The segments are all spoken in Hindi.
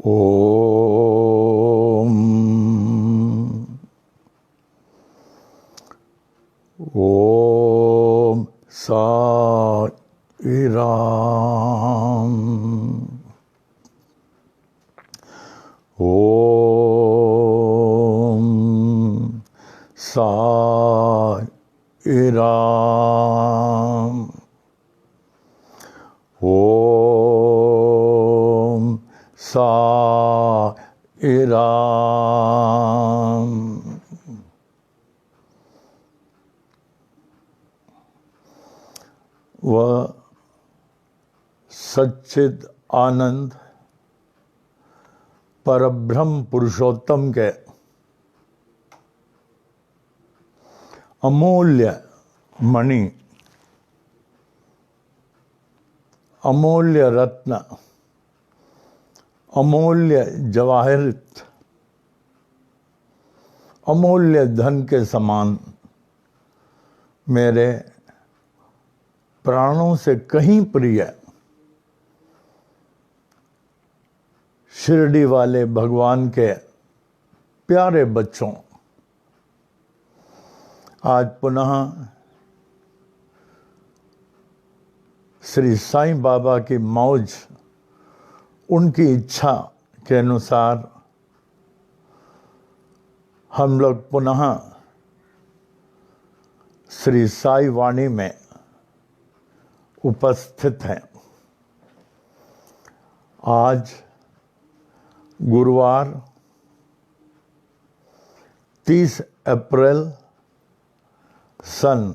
ओम ओम साई राम। ओम साई राम। ओम साई राम। वह सच्चिद आनंद परब्रह्म पुरुषोत्तम के अमूल्य मणि, अमूल्य रत्न, अमूल्य जवाहरित, अमूल्य धन के समान मेरे प्राणों से कहीं प्रिय शिरडी वाले भगवान के प्यारे बच्चों, आज पुनः श्री साईं बाबा की मौज, उनकी इच्छा के अनुसार हम लोग पुनः श्री साई वाणी में उपस्थित हैं। आज गुरुवार 30 अप्रैल सन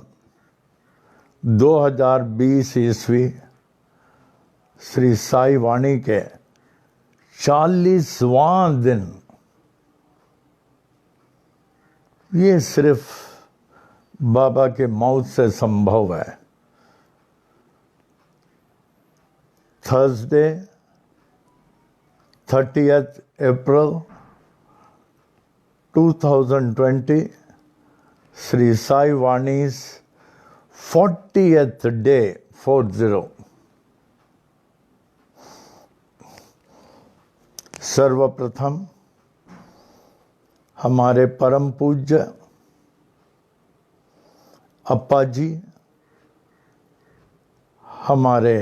2020 ईस्वी श्री साई वाणी के 40वां दिन। ये सिर्फ बाबा के मौत से संभव है। Thursday 30th April 2020, Sri Sai Vani's 40th day, 40. सर्वप्रथम हमारे परम पूज्य अप्पा जी, हमारे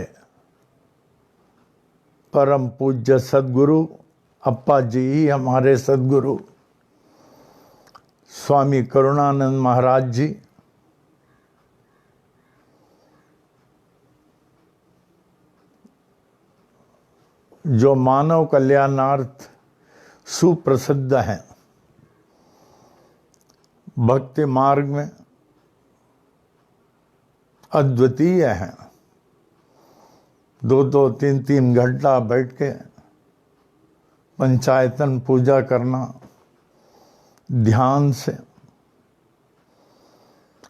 परम पूज्य सद्गुरु अप्पा जी ही हमारे सद्गुरु स्वामी करुणानंद महाराज जी, जो मानव कल्याणार्थ सुप्रसिद्ध हैं, भक्ति मार्ग में अद्वितीय हैं। 2-2, 3-3 घंटा बैठ के पंचायतन पूजा करना, ध्यान से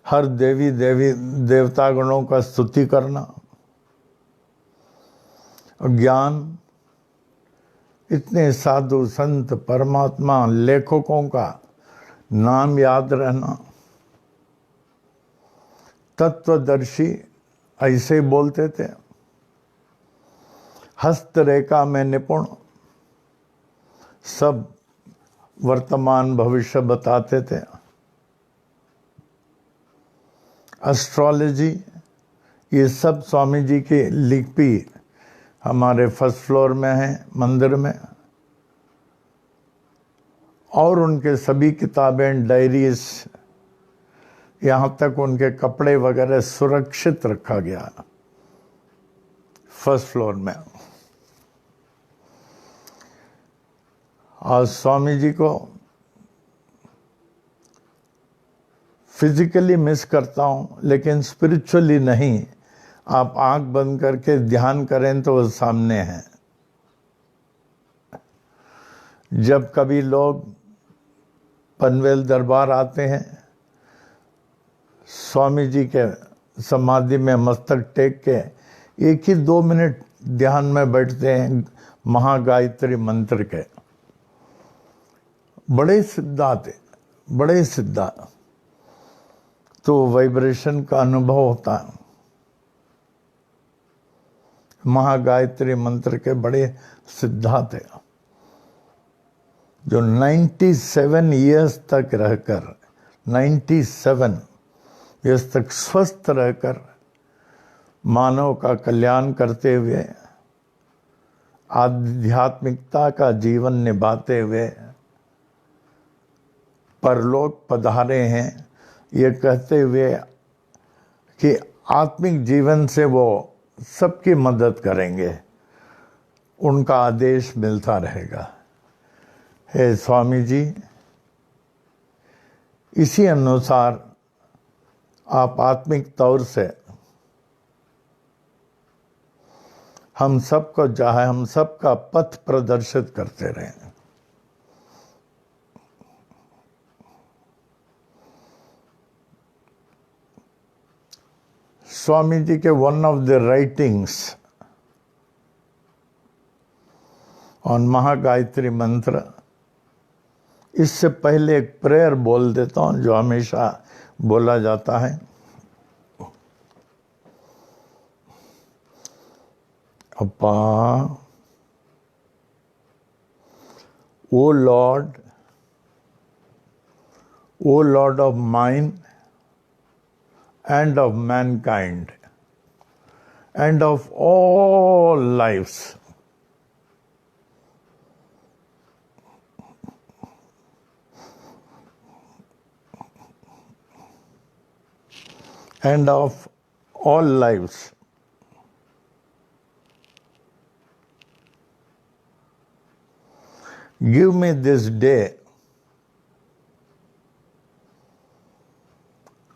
हर देवी देवता गणों का स्तुति करना, और ज्ञान, इतने साधु संत परमात्मा लेखकों का नाम याद रहना, तत्वदर्शी ऐसे बोलते थे, हस्तरेखा में निपुण, सब वर्तमान भविष्य बताते थे। एस्ट्रोलॉजी, ये सब स्वामी जी की लिपि हमारे फर्स्ट फ्लोर में है मंदिर में, और उनके सभी किताबें, डायरीज, यहाँ तक उनके कपड़े वगैरह सुरक्षित रखा गया फर्स्ट फ्लोर में। आज स्वामी जी को फिजिकली मिस करता हूँ, लेकिन स्पिरिचुअली नहीं। आप आंख बंद करके ध्यान करें तो वो सामने हैं। जब कभी लोग पनवेल दरबार आते हैं, स्वामी जी के समाधि में मस्तक टेक के 1 ही 2 मिनट ध्यान में बैठते हैं, महागायत्री मंत्र के। बड़े सिद्धा थे, बड़े सिद्धा, तो वाइब्रेशन का अनुभव होता है। महागायत्री मंत्र के बड़े सिद्धा थे। जो 97 ईयर्स तक रहकर 97 ईयर्स तक स्वस्थ रहकर मानव का कल्याण करते हुए आध्यात्मिकता का जीवन निभाते हुए परलोक पधारे हैं, ये कहते हुए कि आत्मिक जीवन से वो सबकी मदद करेंगे, उनका आदेश मिलता रहेगा। हे स्वामी जी, इसी अनुसार आप आत्मिक तौर से हम सबको चाहे हम सबका पथ प्रदर्शित करते रहें। स्वामी जी के one of the writings on Mahagayatri mantra, इससे पहले एक प्रेयर बोल देता हूं जो हमेशा बोला जाता है। अपा, O Lord of mine and of mankind and of all lives, and of all lives, give me this day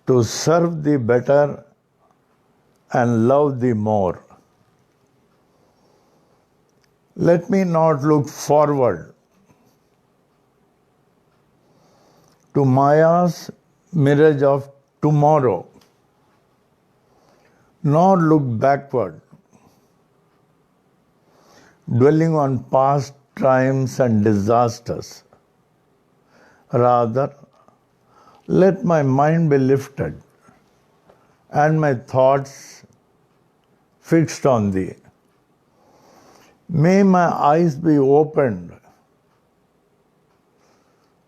to serve thee better and love thee more. Let me not look forward to Maya's mirage of tomorrow, nor look backward, dwelling on past triumphs and disasters. Rather, let my mind be lifted and my thoughts fixed on thee. May my eyes be opened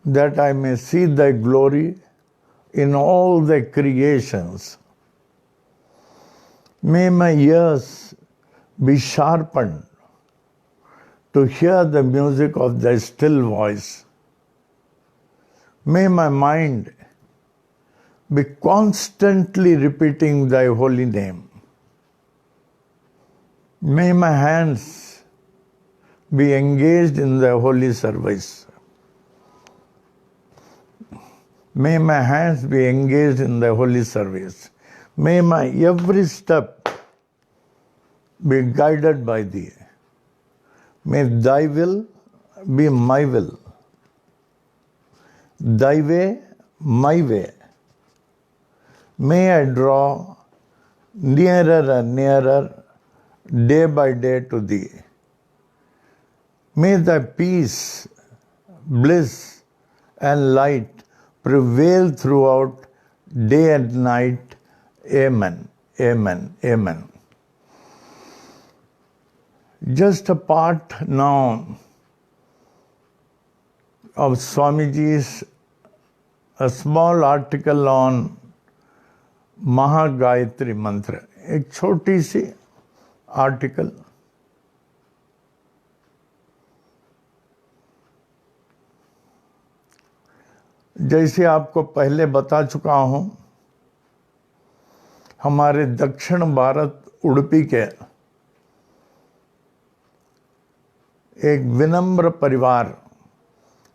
that I may see thy glory in all thy creations. May my ears be sharpened to hear the music of thy still voice. May my mind be constantly repeating thy holy name. May my hands be engaged in thy holy service. May my hands be engaged in thy holy service. May my every step be guided by thee. May thy will be my will. Thy way, my way. May I draw nearer and nearer day by day to thee. May thy peace, bliss, and light prevail throughout day and night. Amen, amen, amen. Just a part now of Swamiji's a small article on महागायत्री मंत्र, एक छोटी सी आर्टिकल। जैसे आपको पहले बता चुका हूं, हमारे दक्षिण भारत उडुपी के एक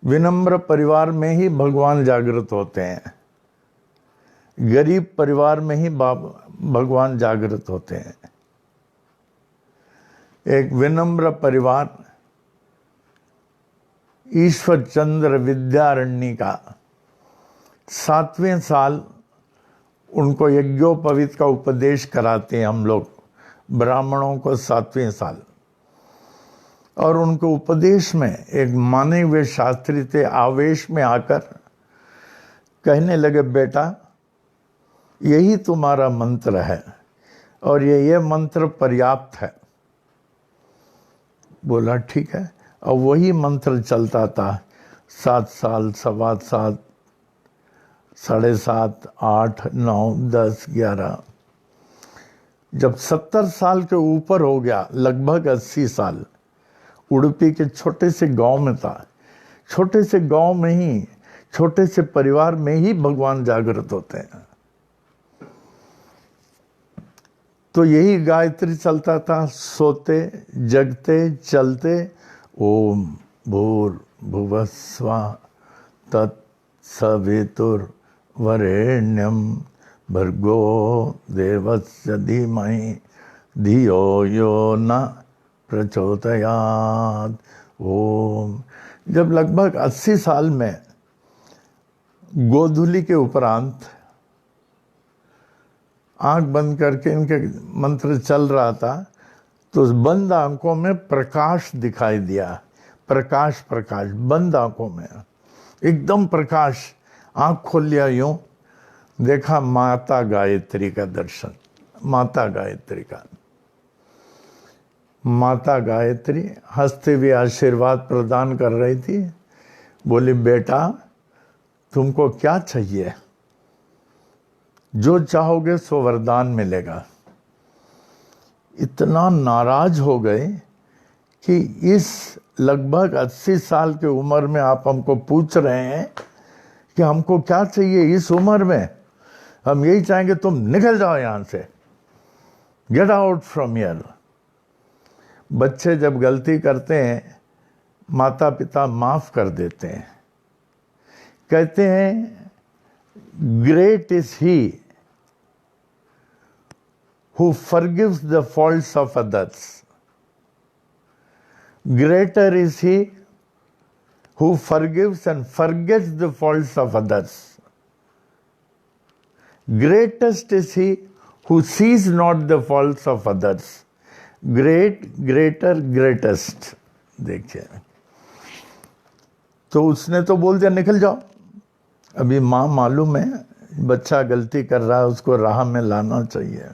विनम्र परिवार में ही भगवान जागृत होते हैं। गरीब परिवार में ही भगवान जागृत होते हैं। एक विनम्र परिवार ईश्वर चंद्र विद्यारण्य का 7वें साल उनको यज्ञोपवीत का उपदेश कराते हैं हम लोग ब्राह्मणों को 7वें साल। और उनके उपदेश में एक माने हुए शास्त्री थे, आवेश में आकर कहने लगे, बेटा यही तुम्हारा मंत्र है और ये मंत्र पर्याप्त है। बोला ठीक है। और वही मंत्र चलता था, 7 साल, 7.25, 7.5, 8, 9, 10, 11, जब 70 साल के ऊपर हो गया, लगभग 80 साल, उडुपी के छोटे से गांव में था। छोटे से गांव में ही, छोटे से परिवार में ही भगवान जागृत होते हैं। तो यही गायत्री चलता था, सोते, जगते, चलते। ओम भूर्भुवस्सुवः तत्सवितुर्वरेण्यं भर्गो देवस्य धीमहि धियो यो न प्रचोदयात्। ओम। जब लगभग 80 साल में गोधूली के उपरांत आंख बंद करके इनके मंत्र चल रहा था, तो बंद आंखों में प्रकाश दिखाई दिया। प्रकाश प्रकाश, बंद आंखों में एकदम प्रकाश। आंख खोल लिया, यूं देखा माता गायत्री का दर्शन। माता गायत्री का, माता गायत्री हंसते हुए आशीर्वाद प्रदान कर रही थी। बोली, बेटा तुमको क्या चाहिए? जो चाहोगे सो वरदान मिलेगा। इतना नाराज हो गए कि इस लगभग 80 साल की उम्र में आप हमको पूछ रहे हैं कि हमको क्या चाहिए इस उम्र में? हम यही चाहेंगे तुम निकल जाओ यहां से, गेट आउट फ्रॉम हियर। बच्चे जब गलती करते हैं, माता पिता माफ कर देते हैं। कहते हैं, great is he who forgives the faults of others. Greater is he who forgives and forgets the faults of others. Greatest is he who sees not the faults of others. Great, greater, greatest. देखिए, तो उसने तो बोल दिया निकल जाओ। अभी माँ मालूम है बच्चा गलती कर रहा है, उसको राह में लाना चाहिए।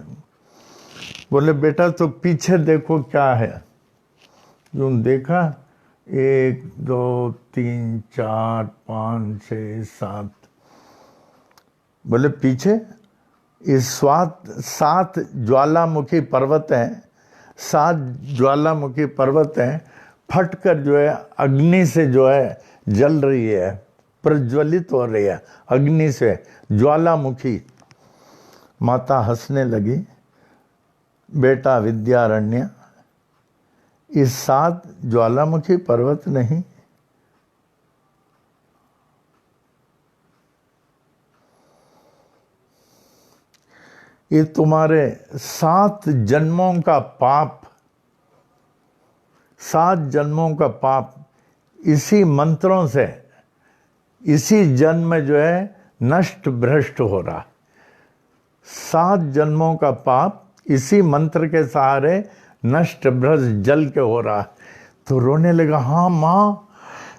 बोले, बेटा तो पीछे देखो क्या है। यूं देखा, 1, 2, 3, 4, 5, 6, 7। बोले, पीछे इस 7 ज्वालामुखी पर्वत हैं। 7 ज्वालामुखी पर्वत हैं, फटकर जो है अग्नि से जो है जल रही है, प्रज्वलित हो रही है अग्नि से, ज्वालामुखी। माता हंसने लगी। बेटा विद्यारण्य, इस 7 ज्वालामुखी पर्वत नहीं, ये तुम्हारे 7 जन्मों का पाप, 7 जन्मों का पाप इसी मंत्रों से, इसी जन्म में जो है नष्ट भ्रष्ट हो रहा। 7 जन्मों का पाप इसी मंत्र के सहारे नष्ट भ्रष्ट जल के हो रहा। तो रोने लगा, हाँ माँ,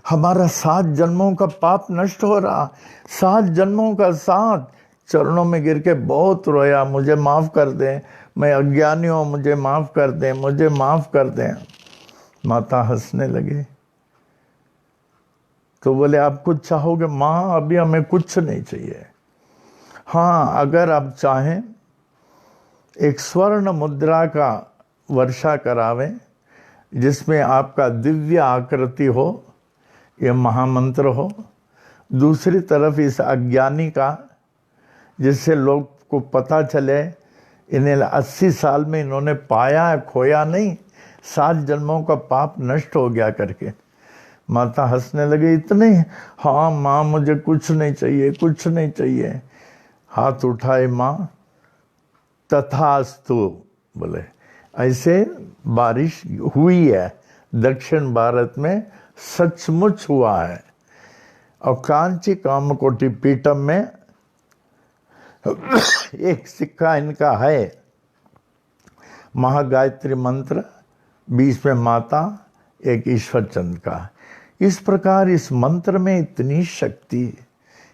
हमारा 7 जन्मों का पाप नष्ट हो रहा। 7 जन्मों का 7। चरणों में गिर के बहुत रोया, मुझे माफ कर दें, मैं अज्ञानी हूँ, मुझे माफ कर दें, मुझे माफ कर दें। माता हंसने लगी। तो बोले, आप कुछ चाहोगे? माँ अभी हमें कुछ नहीं चाहिए। हाँ, अगर आप चाहें एक स्वर्ण मुद्रा का वर्षा करावें जिसमें आपका दिव्य आकृति हो, ये महामंत्र हो। दूसरी तरफ इस अज्ञानी का, जिससे लोग को पता चले इन्हें 80 साल में इन्होंने पाया है, खोया नहीं, 7 जन्मों का पाप नष्ट हो गया करके। माता हंसने लगी। इतने? हाँ माँ, मुझे कुछ नहीं चाहिए, कुछ नहीं चाहिए। हाथ उठाए माँ, तथास्तु बोले। ऐसे बारिश हुई है दक्षिण भारत में, सचमुच हुआ है। और कांची कामकोटि पीठम में एक सिक्का इनका है, महागायत्री मंत्र, 20 में माता, एक ईश्वर चंद का। इस प्रकार इस मंत्र में इतनी शक्ति,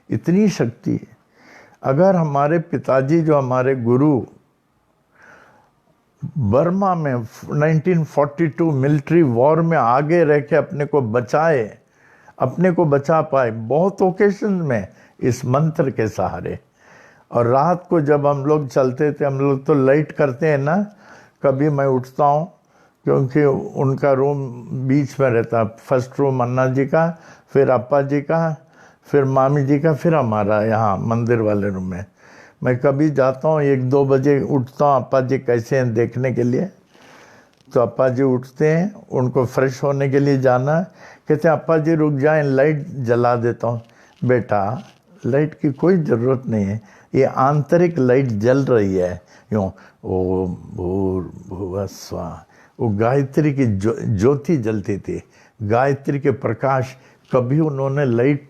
इतनी शक्ति। अगर हमारे पिताजी जो हमारे गुरु बर्मा में 1942 मिलिट्री वॉर में आगे रह के अपने को बचाए, अपने को बचा पाए बहुत ओकेशन में इस मंत्र के सहारे। और रात को जब हम लोग चलते थे, हम लोग तो लाइट करते हैं ना, कभी मैं उठता हूँ क्योंकि उनका रूम बीच में रहता, फर्स्ट रूम अन्ना जी का, फिर अप्पा जी का, फिर मामी जी का, फिर हमारा यहाँ मंदिर वाले रूम में। मैं कभी जाता हूँ 1-2 बजे उठता हूँ अप्पा जी कैसे हैं देखने के लिए। तो अप्पा जी उठते हैं, उनको फ्रेश होने के लिए जाना, कहते हैं अप्पा जी रुक जाएं लाइट जला देता हूँ। बेटा लाइट की कोई ज़रूरत नहीं है, ये आंतरिक लाइट जल रही है यूँ, ओम भूर्भुवः स्वः। वो गायत्री की ज्योति जलती थी, गायत्री के प्रकाश। कभी उन्होंने लाइट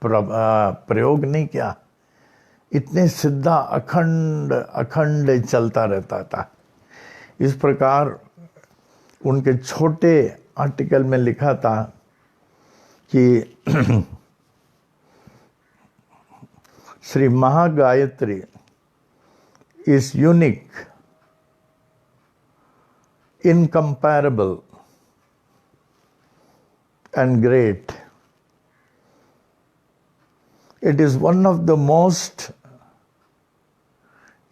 प्रयोग नहीं किया, इतने सीधा अखंड अखंड चलता रहता था। इस प्रकार उनके छोटे आर्टिकल में लिखा था कि Shri महागायत्री is unique, incomparable and great. It is one of the most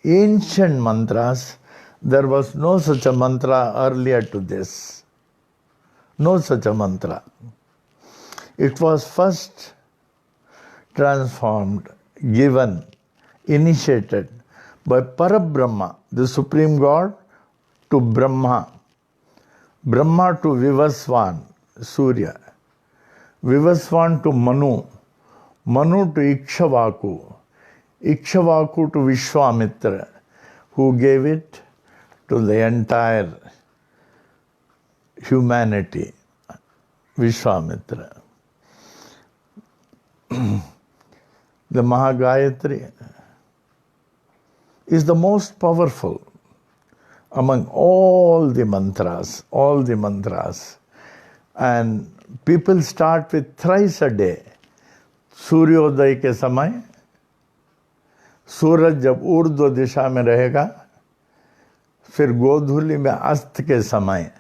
ancient mantras. There was no such a mantra earlier to this. No such a mantra. It was first transformed, given, initiated by Parabrahma, the Supreme God, to Brahma. Brahma to Vivaswan, Surya. Vivaswan to Manu. Manu to Ikshavaku. Ikshavaku to Vishwamitra, who gave it to the entire humanity. Vishwamitra. The Mahagayatri is the most powerful among all the mantras, And people start with thrice a day. सूर्योदय के समय, सूरज जब ऊर्ध्व दिशा में रहेगा, फिर गोधूली में अस्त के समय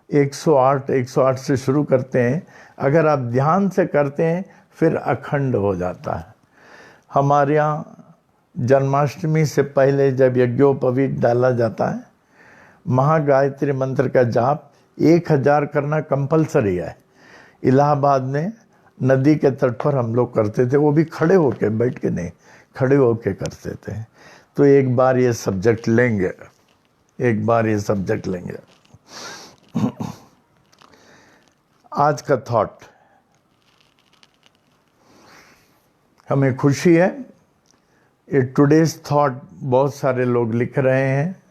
108 से शुरू करते हैं। अगर आप ध्यान से करते हैं फिर अखंड हो जाता है। हमारे यहाँ जन्माष्टमी से पहले जब यज्ञोपवीत डाला जाता है, महागायत्री मंत्र का जाप 1000 करना कंपलसरी है। इलाहाबाद में नदी के तट पर हम लोग करते थे, वो भी खड़े होके, बैठ के नहीं, खड़े होके करते थे। तो एक बार ये सब्जेक्ट लेंगे, आज का थॉट, हमें खुशी है ये टुडेज थॉट बहुत सारे लोग लिख रहे हैं,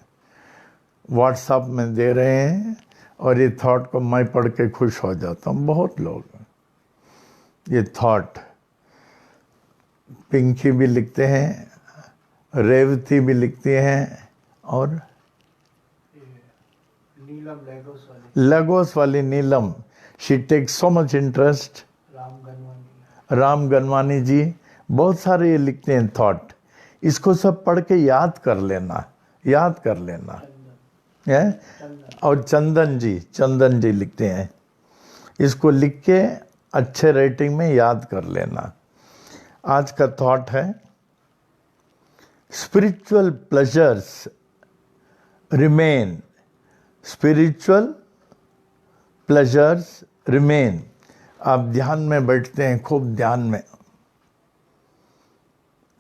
व्हाट्सएप में दे रहे हैं, और ये थॉट को मैं पढ़ के खुश हो जाता हूँ। बहुत लोग ये थॉट, पिंकी भी लिखते हैं, रेवती भी लिखती हैं, और नीलम लगोस वाली Neelam, she takes so much interest. Ram Ganwani ji बहुत सारे ये लिखते हैं थॉट। इसको सब पढ़ के याद कर लेना है। और चंदन जी लिखते हैं, इसको लिख के अच्छे रेटिंग में याद कर लेना। आज का थॉट है, स्पिरिचुअल प्लेजर्स रिमेन, आप ध्यान में बैठते हैं, खूब ध्यान में,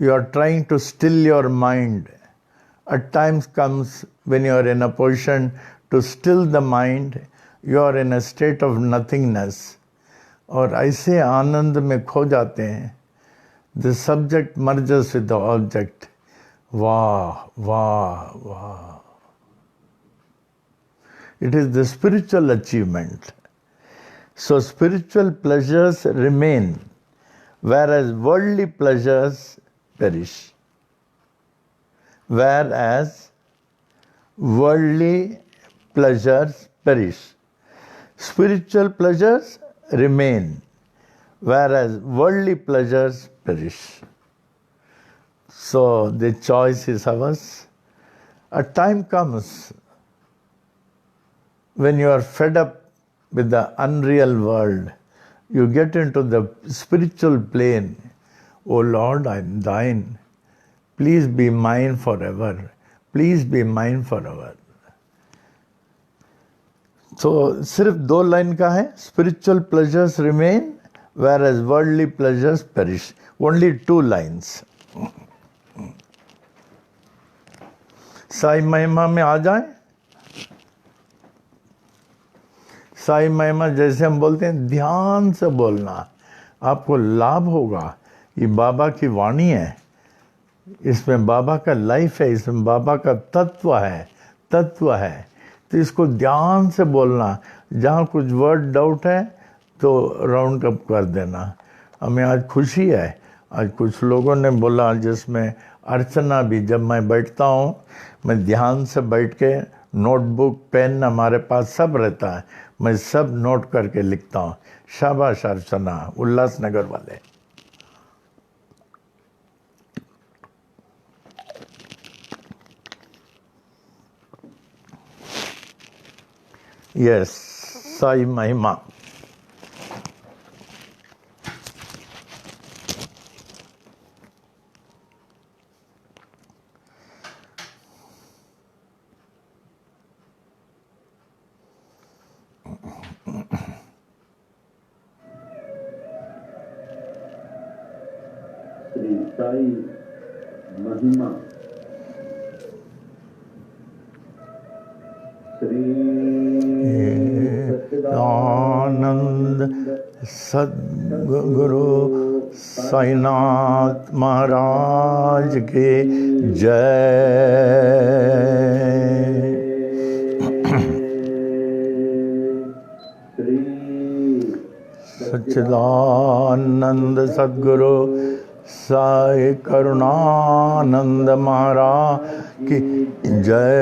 you are trying to still your mind. At times comes when you are in a position to still the mind, you are in a state of nothingness, और ऐसे आनंद में खो जाते हैं। The subject merges with the object. वाह। It is the spiritual achievement. So spiritual pleasures remain, whereas worldly pleasures perish. Spiritual pleasures remain, whereas worldly pleasures perish. So the choice is ours. A time comes when you are fed up with the unreal world, you get into the spiritual plane. O Lord, I am thine. Please be mine forever. Please be mine forever. तो सिर्फ 2 लाइन का है, spiritual pleasures remain whereas worldly pleasures perish. Only 2 lines. Sai महिमा में आ जाए. साई महिमा जैसे हम बोलते हैं, ध्यान से बोलना, आपको लाभ होगा. ये बाबा की वाणी है, इसमें बाबा का लाइफ है, इसमें बाबा का तत्व है. तो इसको ध्यान से बोलना. जहाँ कुछ वर्ड डाउट है तो राउंड अप कर देना. हमें आज खुशी है, आज कुछ लोगों ने बोला, जिसमें अर्चना भी, जब मैं बैठता हूँ, मैं ध्यान से बैठ के, नोटबुक पेन हमारे पास सब रहता है, मैं सब नोट करके लिखता हूँ. शाबाश अर्चना, उल्लासनगर वाले. यस, साई महिमा. श्री साई महिमा. आनंद सद्गुरु साईनाथ महाराज के जय. सच्चिदानंद सद्गुरु साई करुणानंद महाराज की जय.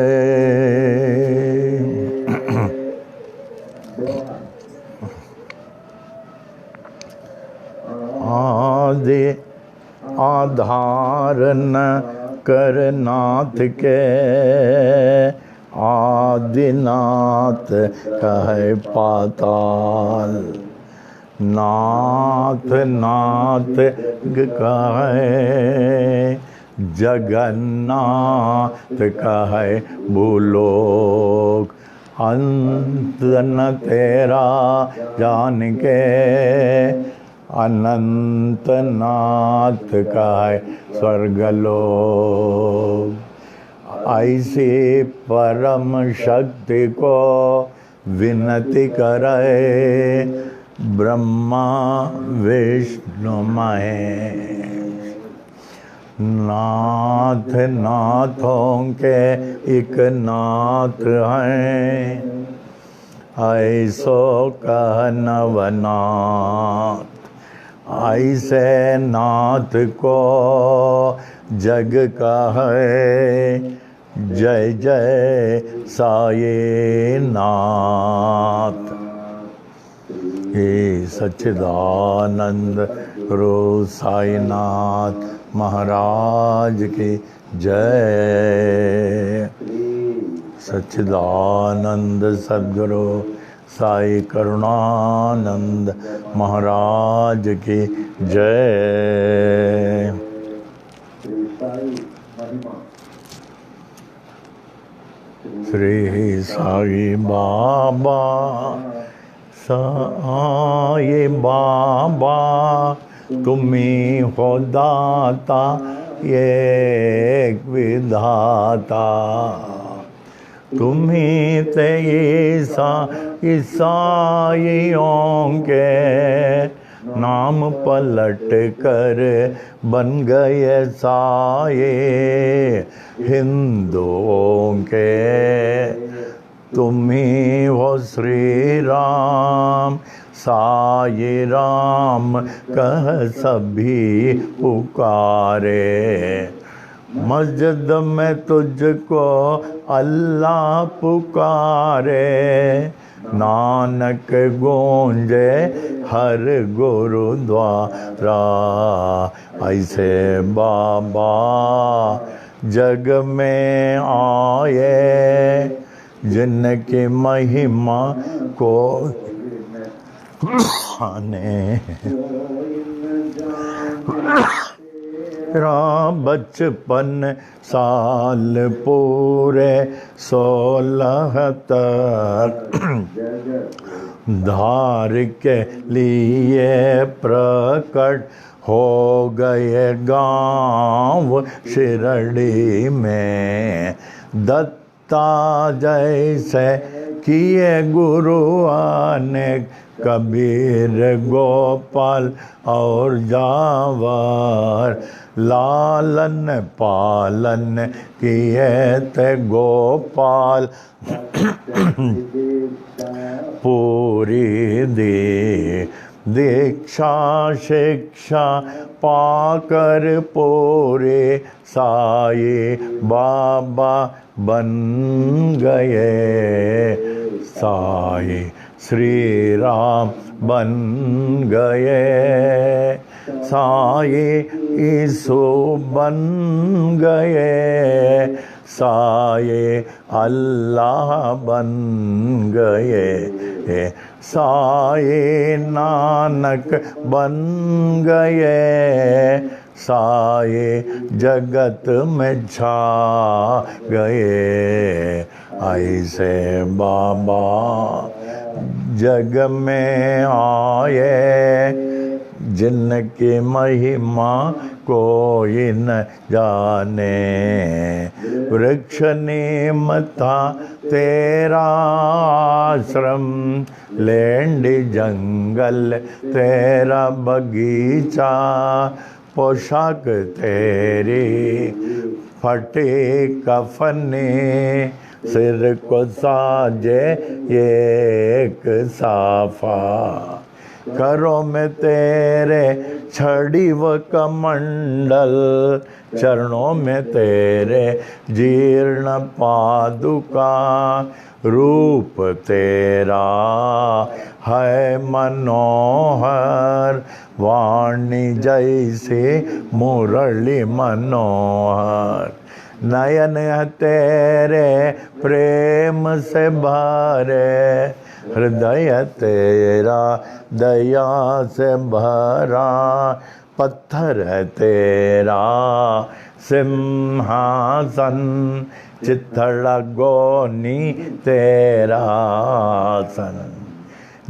आदि आधार न करनाथ के, आदिनाथ कहे पाताल. नाथ नाथ कहे जगन्नाथ कहे भूलोक. अंत न तेरा जान के, अनंत नाथ का है स्वर्गलोक. ऐसी परम शक्ति को विनती करे, ब्रह्मा विष्णु महेश. नाथ नाथों के एक नाथ हैं, ऐसो कह नवनाथ. ऐसे नाथ को जग कहे, जय जय साई नाथ. हे सच्चिदानंद गुरु साईनाथ महाराज की जय. सच्चिदानंद सद्गुरु साई करुणानंद महाराज की जय. श्री साई बाबा, साई बाबा, तुम्ही हो दाता एक विधाता. तुम्ही ते ईसाइयों के नाम पलट कर बन गए साये हिंदुओं के. तुम्ही हो श्री राम, साई राम कह सभी पुकारे. मस्जिद में तुझको अल्लाह पुकारे, नानक गूंजे हर गुरुद्वारा. ऐसे बाबा जग में आए, जिनकी महिमा को आने तेरा बचपन साल पूरे 16 तक धार के लिए प्रकट हो गए गांव शिरडी में। दत्ता जैसे किए गुरु अनेक, कबीर गोपाल और जावर, लालन पालन किए ते गोपाल पूरी दीक्षा शिक्षा पाकर पूरे साई बाबा बन गए। साई श्री राम बन गए। साई यीशु बन गए। साई अल्लाह बन गए। साई नानक बन गए। साई जगत में छा गए। ऐसे बाबा जग में आए, जिनकी महिमा कोई न जाने। वृक्ष नीम था तेरा आश्रम, लेंडी जंगल तेरा बगीचा, पोशाक तेरी फटे कफने, सिर को साजे एक साफा। करों में तेरे छड़ी व कमंडल, चरणों में तेरे जीर्ण पादुका। रूप तेरा है मनोहर, वाणी जैसे मुरली मनोहर। नयन तेरे प्रेम से भरे, हृदय तेरा दया से भरा। पत्थर तेरा सिंहासन, चित्तड़ गोनी तेरा आसन।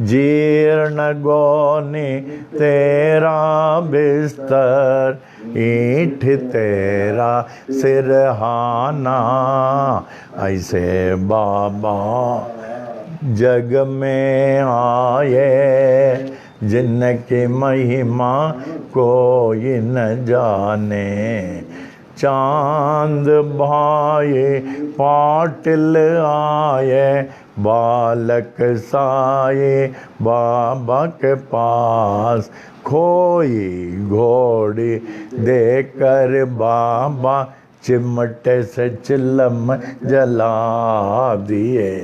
जीर्ण गोनी तेरा बिस्तर, ईंट तेरा सिरहाना। ऐसे बाबा जग में आए, जिनकी महिमा कोई न जाने। चांद भाई पाटिल आए, बालक साए बाबा के पास। खोई घोड़ी देकर बाबा चिमटे से चिलम जला दिए।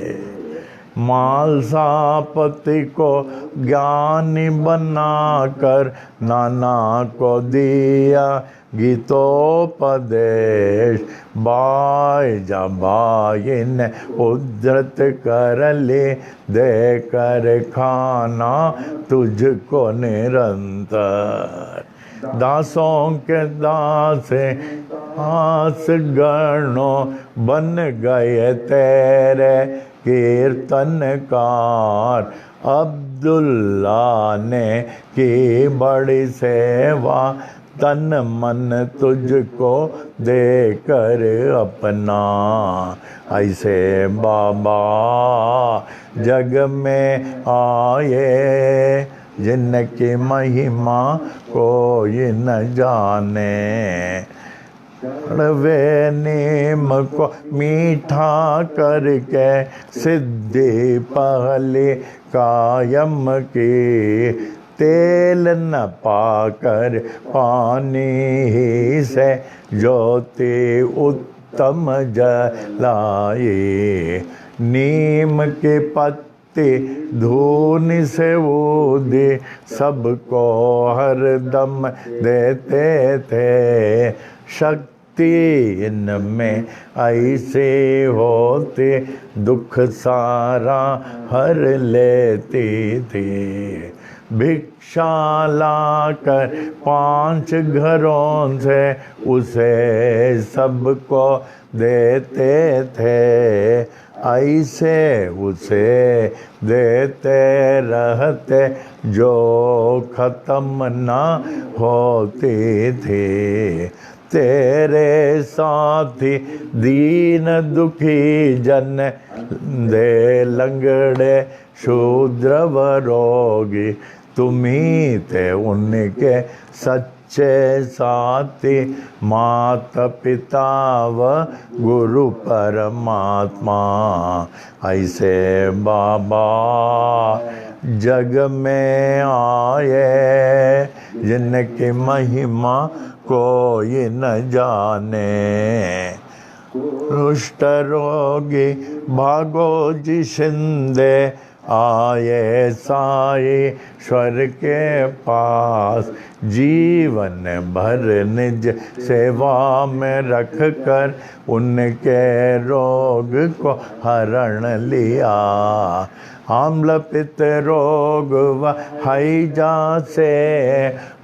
मालसापति को ज्ञानी बनाकर नाना को दिया गीतोपदेश। बाई जबाई ने उद्धृत कर ले, देकर खाना तुझको निरंतर। दासों के दासे आस गणों बन गए तेरे कीर्तनकार। अब्दुल्ला ने की बड़ी सेवा, तन मन तुझको देकर अपना। ऐसे बाबा जग में आए, जिनकी महिमा कोई न जाने। कड़वे नीम को मीठा करके सिद्धि पहले कायम की। तेल न पाकर पानी ही से ज्योति उत्तम जलाए। नीम के पत्ते धूनि से ऊदे, सबको हरदम देते थे। शक्ति इनमें ऐसे होते, दुख सारा हर लेती थी। भिक्षा लाकर 5 घरों से उसे सबको देते थे। ऐसे उसे देते रहते जो खत्म ना होती थी। तेरे साथी दीन दुखी जन दे लंगड़े शूद्र व रोगी, तुम्ही थे उनके सच्चे साथी, माता पिता व गुरु परमात्मा। ऐसे बाबा जग में आए जिनकी महिमा कोई न जाने। कुष्ठ रोगी भागो जी शिंदे, आए साईश्वर के पास। जीवन भर निज सेवा में रख कर उनके रोग को हरण लिया। आम्ल पित्त रोग व हैजा से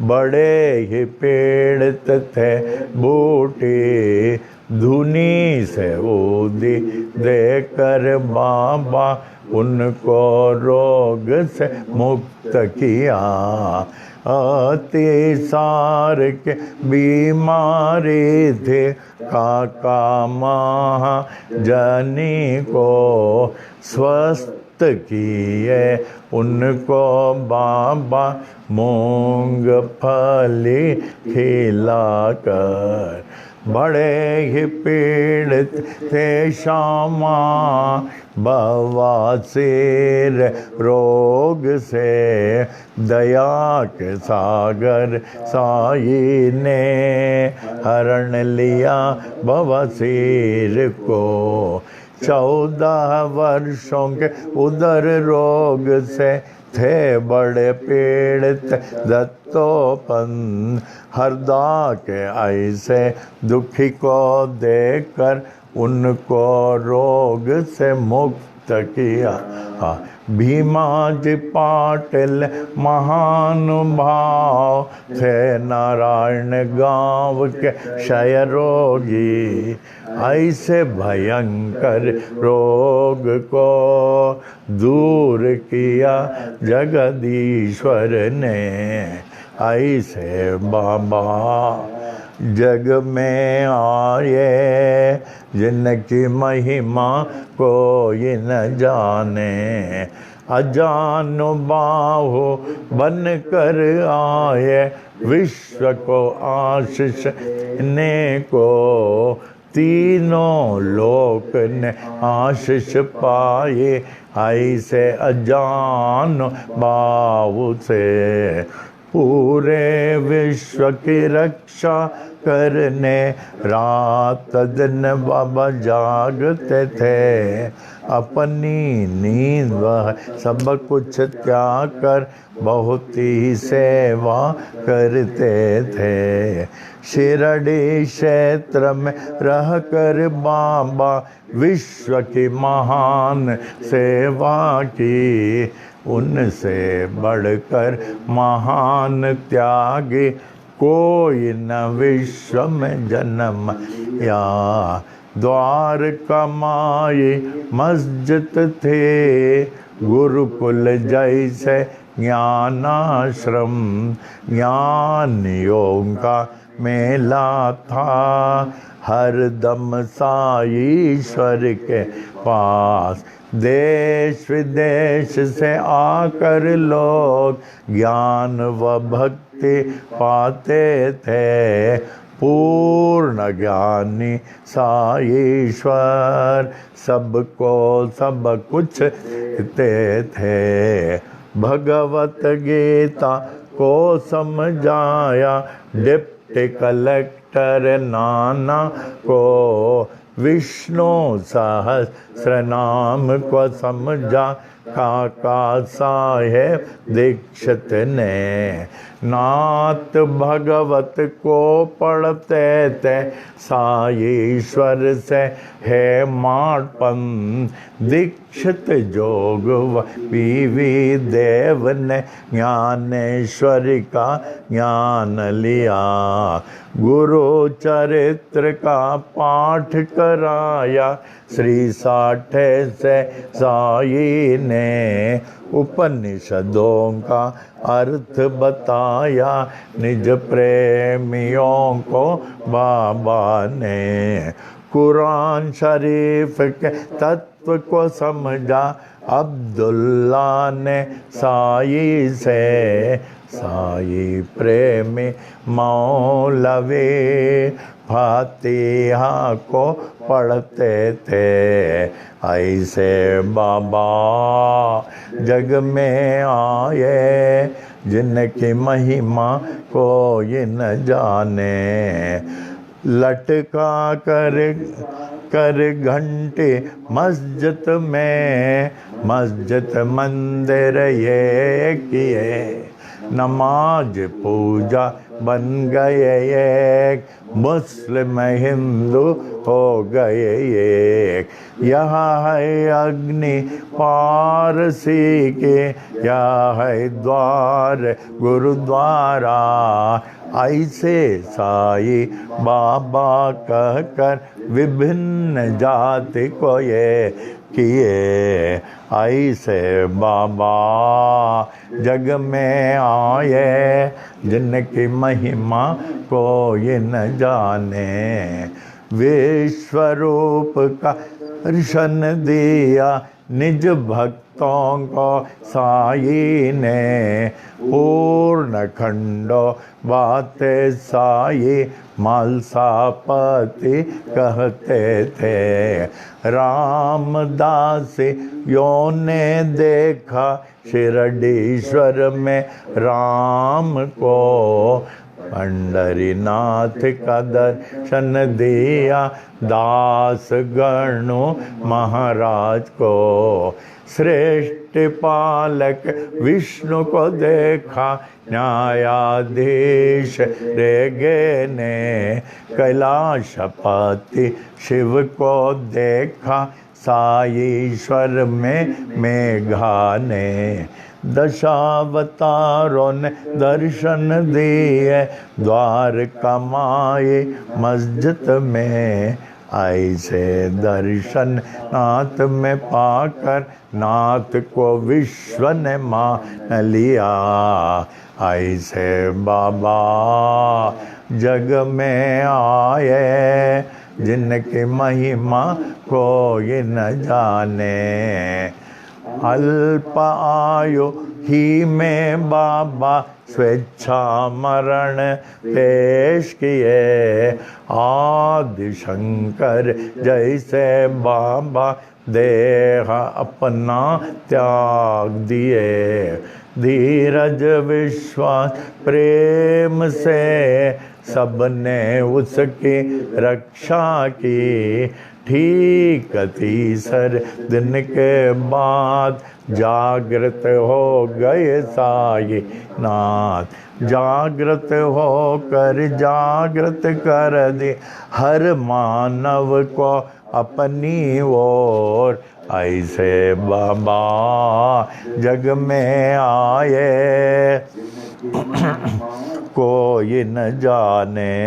बड़े ही पीड़ित थे बूटी। धुनी से ऊदी देकर बाबा उनको रोग से मुक्त किया। अतिसार के बीमारी थे काका महाजनी को, स्वस्थ किए उनको बाबा मूंगफली खिलाकर। बड़े ही पीड़ित थे श्यामा बवासीर रोग से, दया के सागर साई ने हरण लिया बवासीर को। 14 वर्षों के उदर रोग से थे बड़े पीड़ित दत्तोपन। हरदा के ऐसे दुखी को देखकर उनको रोग से मुक्त किया। भीमाजी पाटिल महानुभाव थे नारायण गांव के क्षय रोगी। ऐसे भयंकर रोग को दूर किया जगदीश्वर ने। ऐसे बाबा जग में आए जिनकी महिमा कोई न जाने। अजानु बाहु बन कर आए विश्व को आशीष ने को। तीनों लोक ने आशीष पाए ऐसे अजानु बाहु से। पूरे विश्व की रक्षा करने रात दिन बाबा जागते थे। अपनी नींद वह सब कुछ त्याग कर बहुत ही सेवा करते थे। शिरडी क्षेत्र में रह कर बाबा विश्व की महान सेवा की। उनसे बढ़कर महान त्यागी कोई न विश्व में जन्म या। द्वारका माई मस्जिद थे गुरुकुल जैसे ज्ञानाश्रम। ज्ञानियों का मेला था हर दम साईश्वर के पास। देश विदेश से आकर लोग ज्ञान व भक्ति पाते थे। पूर्ण ज्ञानी साईश्वर सबको सब कुछ देते थे। भगवत गीता को समझाया डिप्टी कलेक्टर नाना को। विष्णु सहस्र नाम को समझा काका साहेब दीक्षित ने। नाथ भगवत को पढ़ते थे साईश्वर से है माटपन। दीक्षित जोग पीवी देव ने ज्ञानेश्वरी का ज्ञान लिया। गुरु चरित्र का पाठ कराया श्री साठे से साई ने। उपनिषदों का अर्थ बताया निज प्रेमियों को बाबा ने। कुरान शरीफ के तत्व को समझा अब्दुल्ला ने साई से। साई प्रेमी मौलवी फातिहा को पढ़ते थे। ऐसे बाबा जग में आए जिनकी महिमा कोई न जाने। लटका कर घंटे मस्जिद में, मस्जिद मंदिर ये किए। नमाज पूजा बन गए एक, मुस्लिम हिंदू हो गए एक। यहाँ है अग्नि पारसी के, यहाँ है द्वार गुरुद्वारा। ऐसे साई बाबा कहकर विभिन्न जाति को ये किए। ऐसे बाबा जग में आए जिनकी महिमा कोई न जाने। विश्वरूप का दर्शन दिया निज भक्तों को साई ने। पूर्ण खंडो बातें साई मालसापति कहते थे। रामदास यो ने देखा शिरडीश्वर में राम को। पंढरीनाथ का दर्शन दिया दास गणु महाराज को। श्रेष्ठ पालक विष्णु को देखा न्यायाधीश रेगे ने। कैलाशपति शिव को देखा साईश्वर में मेघा ने। दशावतारों ने दर्शन दिए द्वारका माई मस्जिद में। ऐसे दर्शन नाथ में पाकर नाथ को विश्व ने मान लिया। ऐसे बाबा जग में आए जिनकी महिमा कोई न जाने। अल्प आयु ही में बाबा स्वेच्छा मरण पेश किए। आदि शंकर जैसे बाबा देह अपना त्याग दिए। धीरज विश्वास प्रेम से सबने उसकी रक्षा की। ठीक तीसर दिन के बाद जागृत हो गए साई नाथ। जागृत होकर जागृत कर दे हर मानव को अपनी ओर। ऐसे बाबा जग में आए कोई न जाने।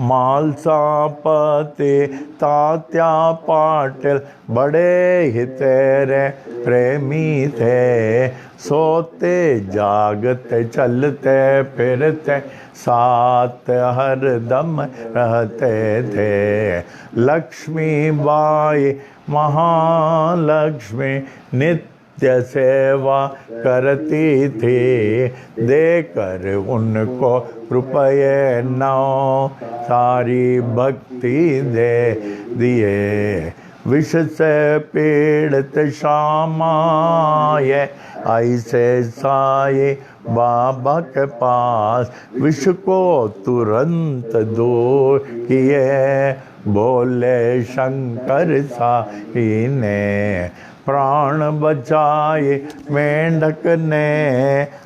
मालसापति तात्या पाटिल बड़े ही तेरे प्रेमी थे। सोते जागते चलते फिरते साथ हर दम रहते थे। लक्ष्मी बाई महालक्ष्मी नित्य सेवा करती थी। देकर उनको रुपये 9 सारी भक्ति दे दिए। विष से पीड़ित श्यामाए ऐसे साई बाबा के पास, विष को तुरंत दूर किए, बोले शंकर साई ने, प्राण बचाए मेंढक ने,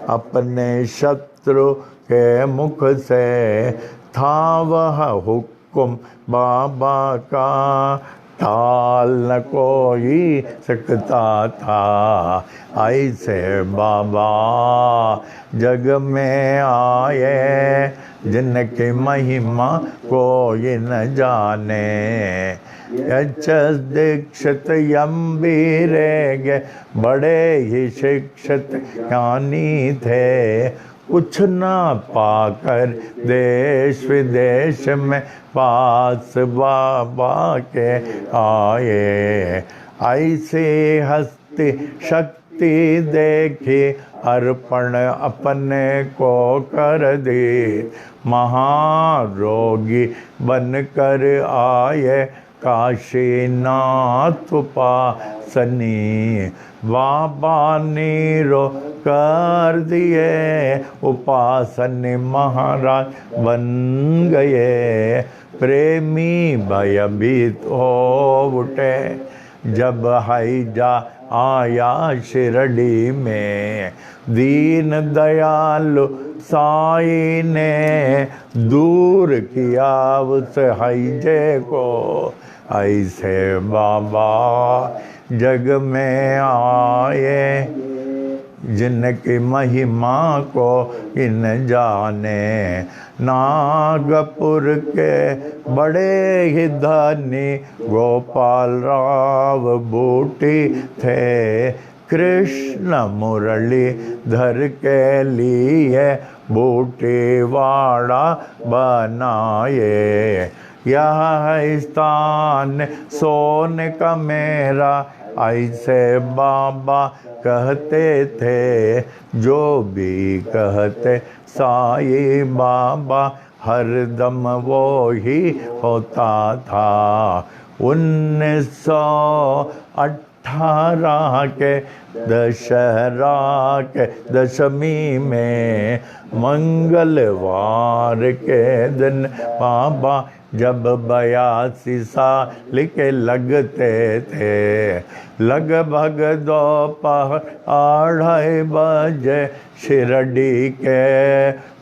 अपने शत्रु के मुख से, था वह हुक्म बाबा का, टाल न कोई सकता था। ऐसे बाबा जग में आए, जिनकी महिमा कोई न जाने, यच दीक्षित यम्बीरेगे, बड़े ही शिक्षित ज्ञानी थे, कुछ ना पाकर देश विदेश में पास बाबा के आए, ऐसे हस्ती शक्ति देखी, अर्पण अपने को कर दे, महारोगी बनकर आए, काशीनाथ उपासनी, बाबा नीरो कर दिए, उपासनी महाराज बन गए, प्रेमी भयभीत हो उठे, जब हैजा आया शिरडी में, दीन दयालु साई ने, दूर किया उस हैजे को, ऐसे बाबा जग में आए, जिनकी महिमा को इन जाने, नागपुर के बड़े ही धनी गोपाल राव बूटी थे, कृष्ण मुरली धर के लिए बूटी वाड़ा बनाए, यह स्थान सोने का मेरा, ऐसे बाबा कहते थे, जो भी कहते साई बाबा, हरदम वो ही होता था। 1918 के दशहरा के दशमी में, मंगलवार के दिन बाबा जब 82 साल के लगते थे, लगभग दोपहर 2:30 बजे शिरडी के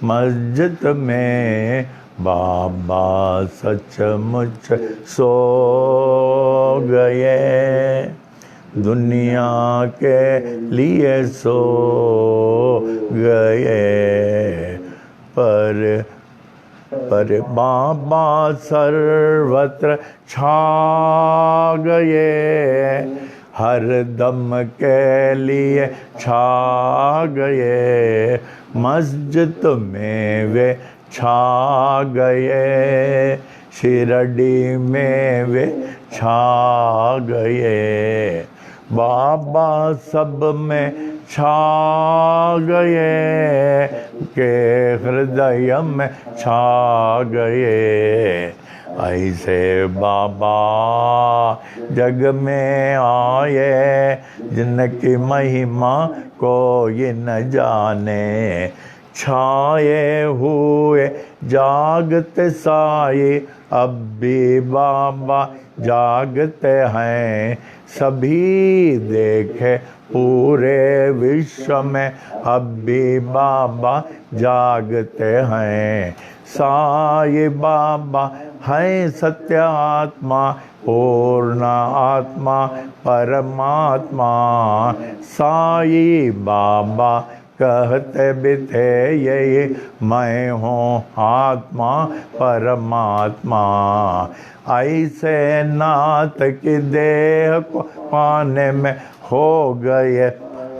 मस्जिद में बाबा सचमुच सो गए, दुनिया के लिए सो गए, पर बाबा सर्वत्र छा गए, हर दम के लिए छा गए, मस्जिद में वे छा गए, शिरडी में वे छा गए, बाबा सब में छा गए, के हृदय में छा गए, ऐसे बाबा जग में आए, जिनकी महिमा कोई न जाने, छाए हुए जागते साए, अब भी बाबा जागते हैं, सभी देखे पूरे विश्व में, अब भी बाबा जागते हैं, साई बाबा है सत्य आत्मा, पूर्ण आत्मा परमात्मा, साई बाबा कहते भी थे ये, मैं हूँ आत्मा परमात्मा, ऐसे नाथ की देह को पाने में हो गए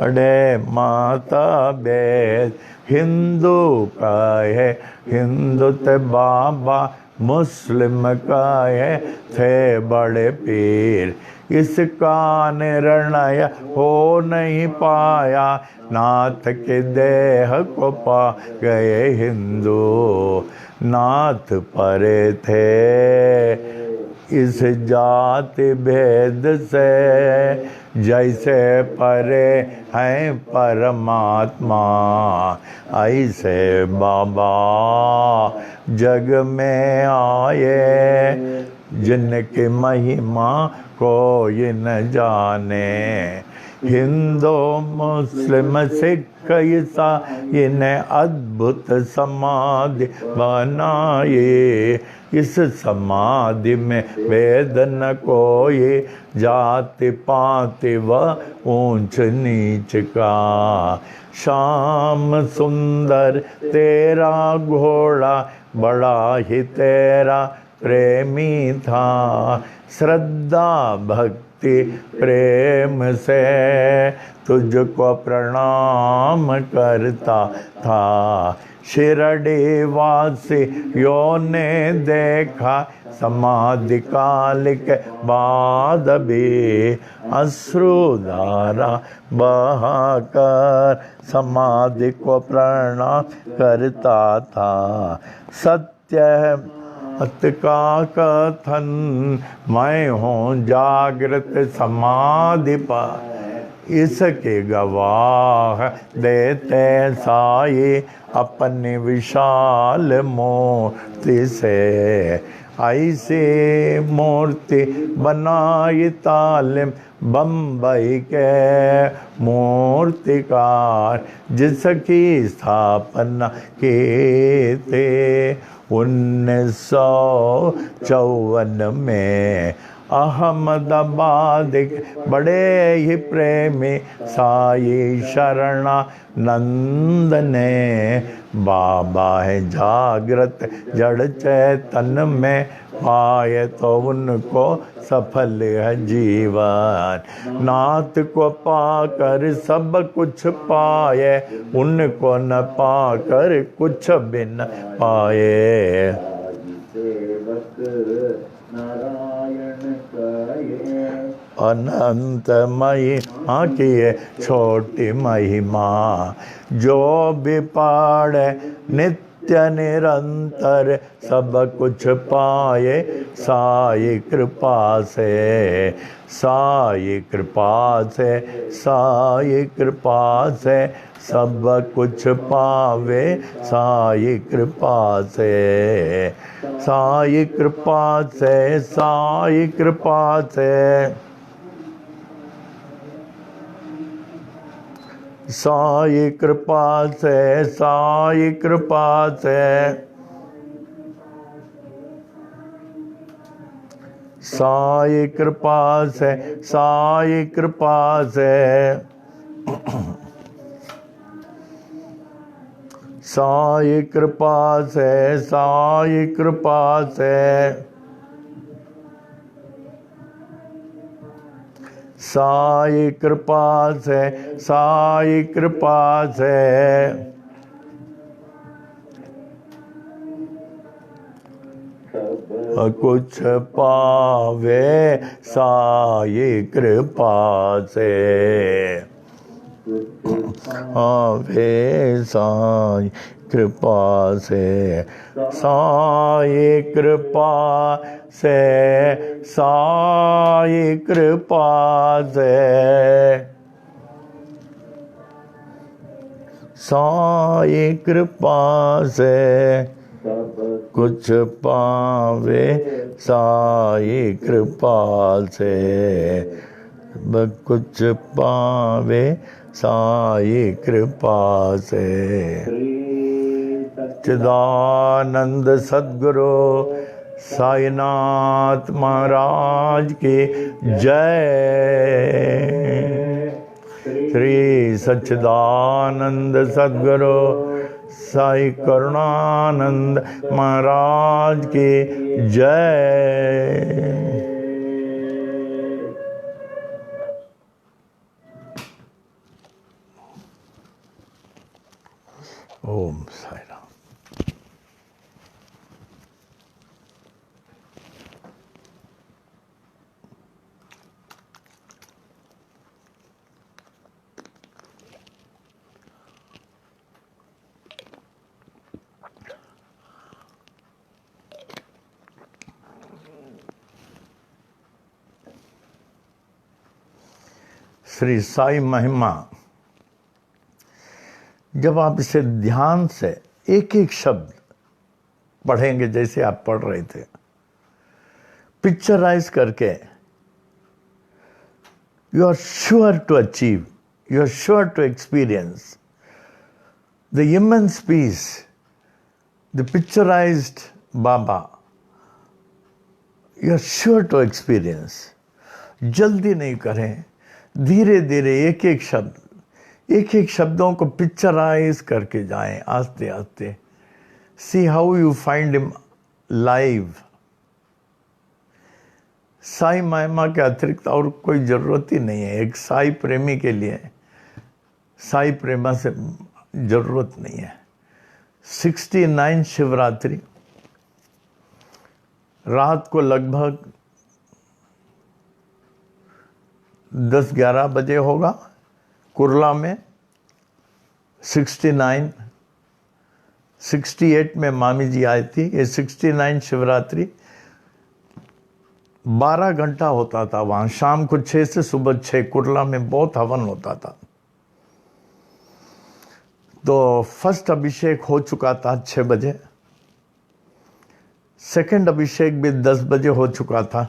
बड़े माता बेद, हिंदू का है हिंदुत्व बाबा, मुस्लिम का है थे बड़े पीर, इसका निर्णय हो नहीं पाया, नाथ के देह को पा गए हिंदू, नाथ परे थे इस जाति भेद से जैसे परे हैं परमात्मा, ऐसे बाबा जग में आए, जिनकी महिमा कोई न जाने। हिंदू मुस्लिम सिख ईसाई ने अद्भुत समाधि बनाई, इस समाधि में वेद न कोई जाति पाति व ऊंच नीच का। श्याम सुंदर तेरा घोड़ा बड़ा ही तेरा प्रेमी था, श्रद्धा भक्ति प्रेम से तुझको प्रणाम करता था। शिरडी वासियों ने देखा समाधि काल के बाद भी, अश्रुधारा बहाकर समाधि को प्रणाम करता था। सत्य है का कथन, मैं हूँ जागृत समाधि पर, इसके गवाह देते साई अपनी विशाल मूर्ति से। ऐसी मूर्ति बनाई तालिम बम्बई के मूर्तिकार, जिसकी स्थापना की थी 1954 में। अहमदाबाद बड़े ही प्रेमी साई शरणानंद ने, बाबा है जागृत जड़ चैतन में, पाए तो उनको सफल है जीवन। नाथ को पाकर सब कुछ पाए, उनको न पाकर कुछ भी न पाए। अनंत महिमा की है छोटी महिमा, जो भी पाड़े नित्य निरंतर सब कुछ पाए साई कृपा से। साई कृपा से, साई कृपा से सब कुछ पावे साई कृपा से। साई कृपा से, साई कृपा से, साई कृपा से, साई कृपा से, साई कृपा से, साई कृपा से, साई कृपा से, साई कृपा से, साई कृपा से, साई कृपा से, कुछ पावे साई कृपा से। आवे साई कृपा से, साई कृपा से, साई कृपा से, साई कृपा से कुछ पावे साई कृपा से, कुछ पावे साई कृपा से। चिदानंद सद्गुरु साईनाथ महाराज की जय। श्री सच्चिदानंद सद्गुरु साई करुणानंद महाराज की जय। ओम साई राम। श्री साई महिमा, जब आप इसे ध्यान से एक एक शब्द पढ़ेंगे जैसे आप पढ़ रहे थे, पिक्चराइज करके, you are sure to achieve, you are sure to experience the immense peace, the picturised baba, you are sure to experience. जल्दी नहीं करें, धीरे धीरे एक एक शब्द, एक एक शब्दों को पिक्चराइज करके जाएं आस्ते आस्ते। See how you find him live. Sai महिमा के अतिरिक्त और कोई जरूरत ही नहीं है। एक साई प्रेमी के लिए साई प्रेमा से जरूरत नहीं है। 69 शिवरात्रि रात को लगभग 10-11 बजे होगा कुरला में। 69, 68 में मामी जी आई थी। ये 69 शिवरात्रि 12 घंटा होता था वहाँ, शाम को 6 से सुबह 6। कुरला में बहुत हवन होता था। तो फर्स्ट अभिषेक हो चुका था 6 बजे, सेकंड अभिषेक भी 10 बजे हो चुका था।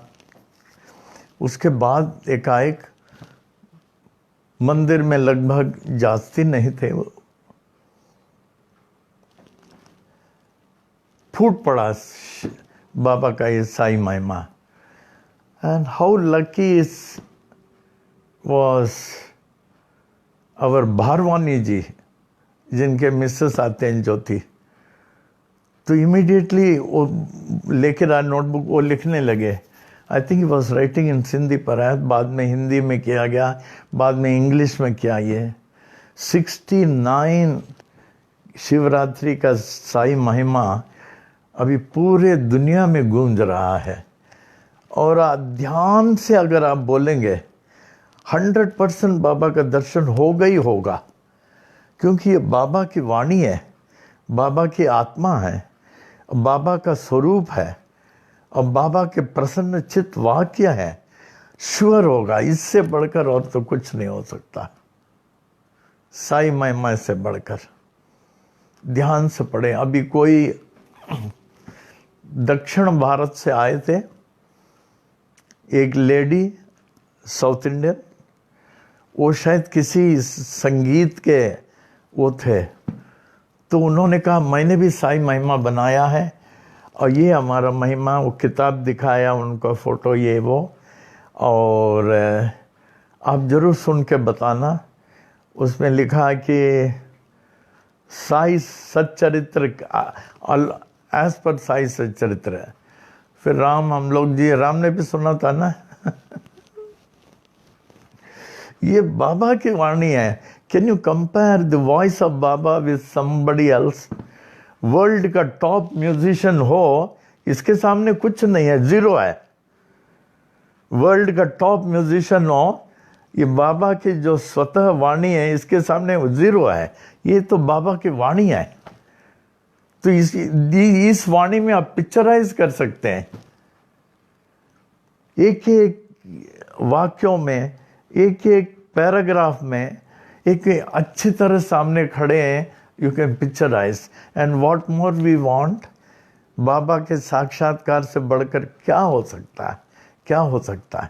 उसके बाद एकाएक मंदिर में लगभग जास्ती नहीं थे, वो फूट पड़ा बाबा का ये साई महिमा। And how lucky is was our Bharwani ji, जिनके मिसेस आते हैं ज्योति। तो इमीडिएटली वो लेकर आए नोटबुक, वो लिखने लगे। I think he was writing in Sindhi पर, बाद में हिंदी में किया गया, बाद में इंग्लिश में किया। ये 69 शिवरात्रि का साई महिमा अभी पूरे दुनिया में गूंज रहा है। और ध्यान से अगर आप बोलेंगे 100% बाबा का दर्शन होगा ही होगा, क्योंकि ये बाबा की वाणी है, बाबा की आत्मा है, बाबा का स्वरूप है और बाबा के प्रसन्न चित्त वाक्य है। श्योर होगा, इससे बढ़कर और तो कुछ नहीं हो सकता। साई महिमा से बढ़कर ध्यान से पढ़े। अभी कोई दक्षिण भारत से आए थे, एक लेडी साउथ इंडियन, वो शायद किसी संगीत के वो थे। तो उन्होंने कहा मैंने भी साई महिमा बनाया है और ये हमारा महिमा, वो किताब दिखाया उनको, फोटो ये वो, और आप जरूर सुन के बताना। उसमें लिखा कि साई सच्चरित्र एज पर साई सच्चरित्र है। फिर राम, हम लोग जी राम ने भी सुना था ना। ये बाबा की वाणी है। Can you compare the voice of Baba with somebody else? World का टॉप म्यूजिशियन हो, इसके सामने कुछ नहीं है, जीरो है। वर्ल्ड का टॉप म्यूजिशियन हो, ये बाबा की जो स्वतः वाणी है, इसके सामने जीरो है। ये तो बाबा की वाणी है। तो इस वाणी में आप पिक्चराइज कर सकते हैं। एक एक वाक्यों में, एक एक पैराग्राफ में, एक अच्छी तरह सामने खड़े हैं। You can picturise and what more we want. Baba के साक्षात्कार से बढ़कर क्या हो सकता है, क्या हो सकता है।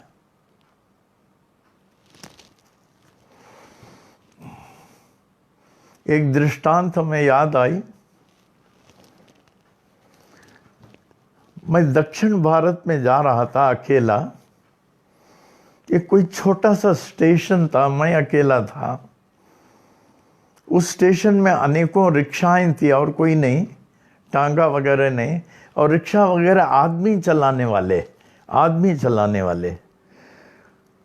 एक दृष्टांत हमें याद आई। मैं दक्षिण भारत में जा रहा था अकेला। एक कोई छोटा सा स्टेशन था, मैं अकेला था। उस स्टेशन में अनेकों रिक्शाएं थी और कोई नहीं, टांगा वगैरह नहीं, और रिक्शा वगैरह आदमी चलाने वाले।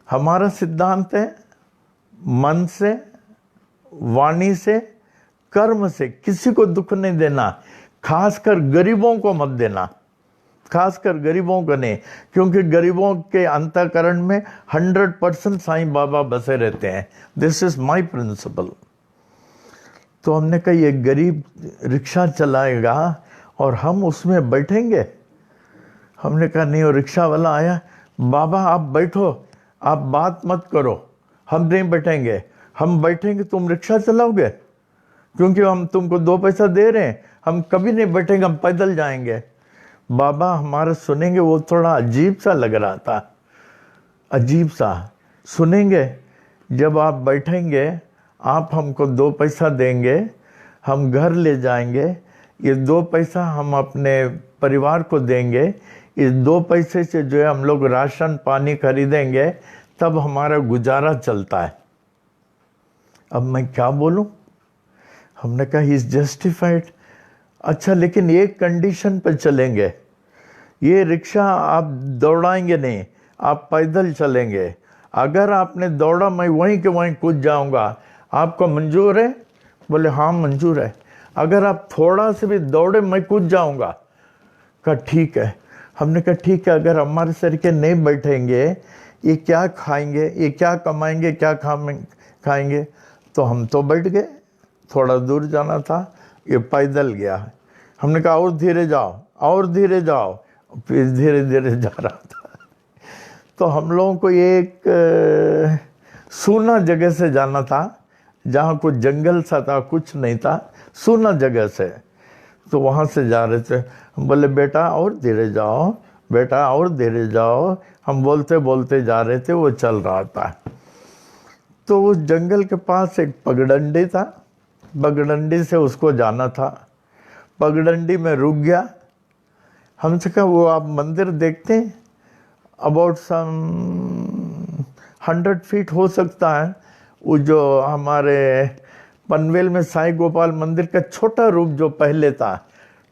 हमारा सिद्धांत है मन से, वाणी से, कर्म से किसी को दुख नहीं देना, खासकर गरीबों को मत देना, खासकर गरीबों को नहीं, क्योंकि गरीबों के अंतःकरण में 100% साईं बाबा बसे रहते हैं। This is my principle. तो हमने कहा ये गरीब रिक्शा चलाएगा और हम उसमें बैठेंगे। हमने कहा नहीं। वो रिक्शा वाला आया, बाबा आप बैठो, आप बात मत करो, हम नहीं बैठेंगे, हम बैठेंगे तुम रिक्शा चलाओगे, क्योंकि हम तुमको 2 पैसा दे रहे हैं, हम कभी नहीं बैठेंगे, हम पैदल जाएंगे। बाबा हमारा सुनेंगे, वो थोड़ा अजीब सा लग रहा था, अजीब सा। सुनेंगे, जब आप बैठेंगे, आप हमको 2 पैसा देंगे, हम घर ले जाएंगे, ये 2 पैसा हम अपने परिवार को देंगे, इस 2 पैसे से जो है हम लोग राशन पानी खरीदेंगे, तब हमारा गुजारा चलता है। अब मैं क्या बोलूं? हमने कहा ही इज जस्टिफाइड। अच्छा, लेकिन एक कंडीशन पर चलेंगे, ये रिक्शा आप दौड़ाएंगे नहीं, आप पैदल चलेंगे। अगर आपने दौड़ा, मैं वहीं के वहीं कूद जाऊंगा, आपको मंजूर है? बोले हाँ मंजूर है। अगर आप थोड़ा से भी दौड़े, मैं कूद जाऊंगा। कहा ठीक है। हमने कहा ठीक है, अगर हमारे सर के नहीं बैठेंगे, ये क्या खाएंगे, ये क्या कमाएंगे, क्या खाएंगे? तो हम तो बैठ गए, थोड़ा दूर जाना था, ये पैदल गया। हमने कहा और धीरे जाओ, और धीरे जाओ, फिर धीरे धीरे जा रहा था। तो हम लोगों को एक सूना जगह से जाना था, जहाँ कुछ जंगल सा था, कुछ नहीं था, सूना जगह से। तो वहाँ से जा रहे थे। हम बोले बेटा और धीरे जाओ, बेटा और धीरे जाओ। हम बोलते बोलते जा रहे थे, वो चल रहा था। तो उस जंगल के पास एक पगडंडी था, पगडंडी से उसको जाना था। पगडंडी में रुक गया। हमसे कहा वो आप मंदिर देखते हैं? अबाउट सम 100 फीट हो सकता है। वो जो हमारे पनवेल में साईं गोपाल मंदिर का छोटा रूप जो पहले था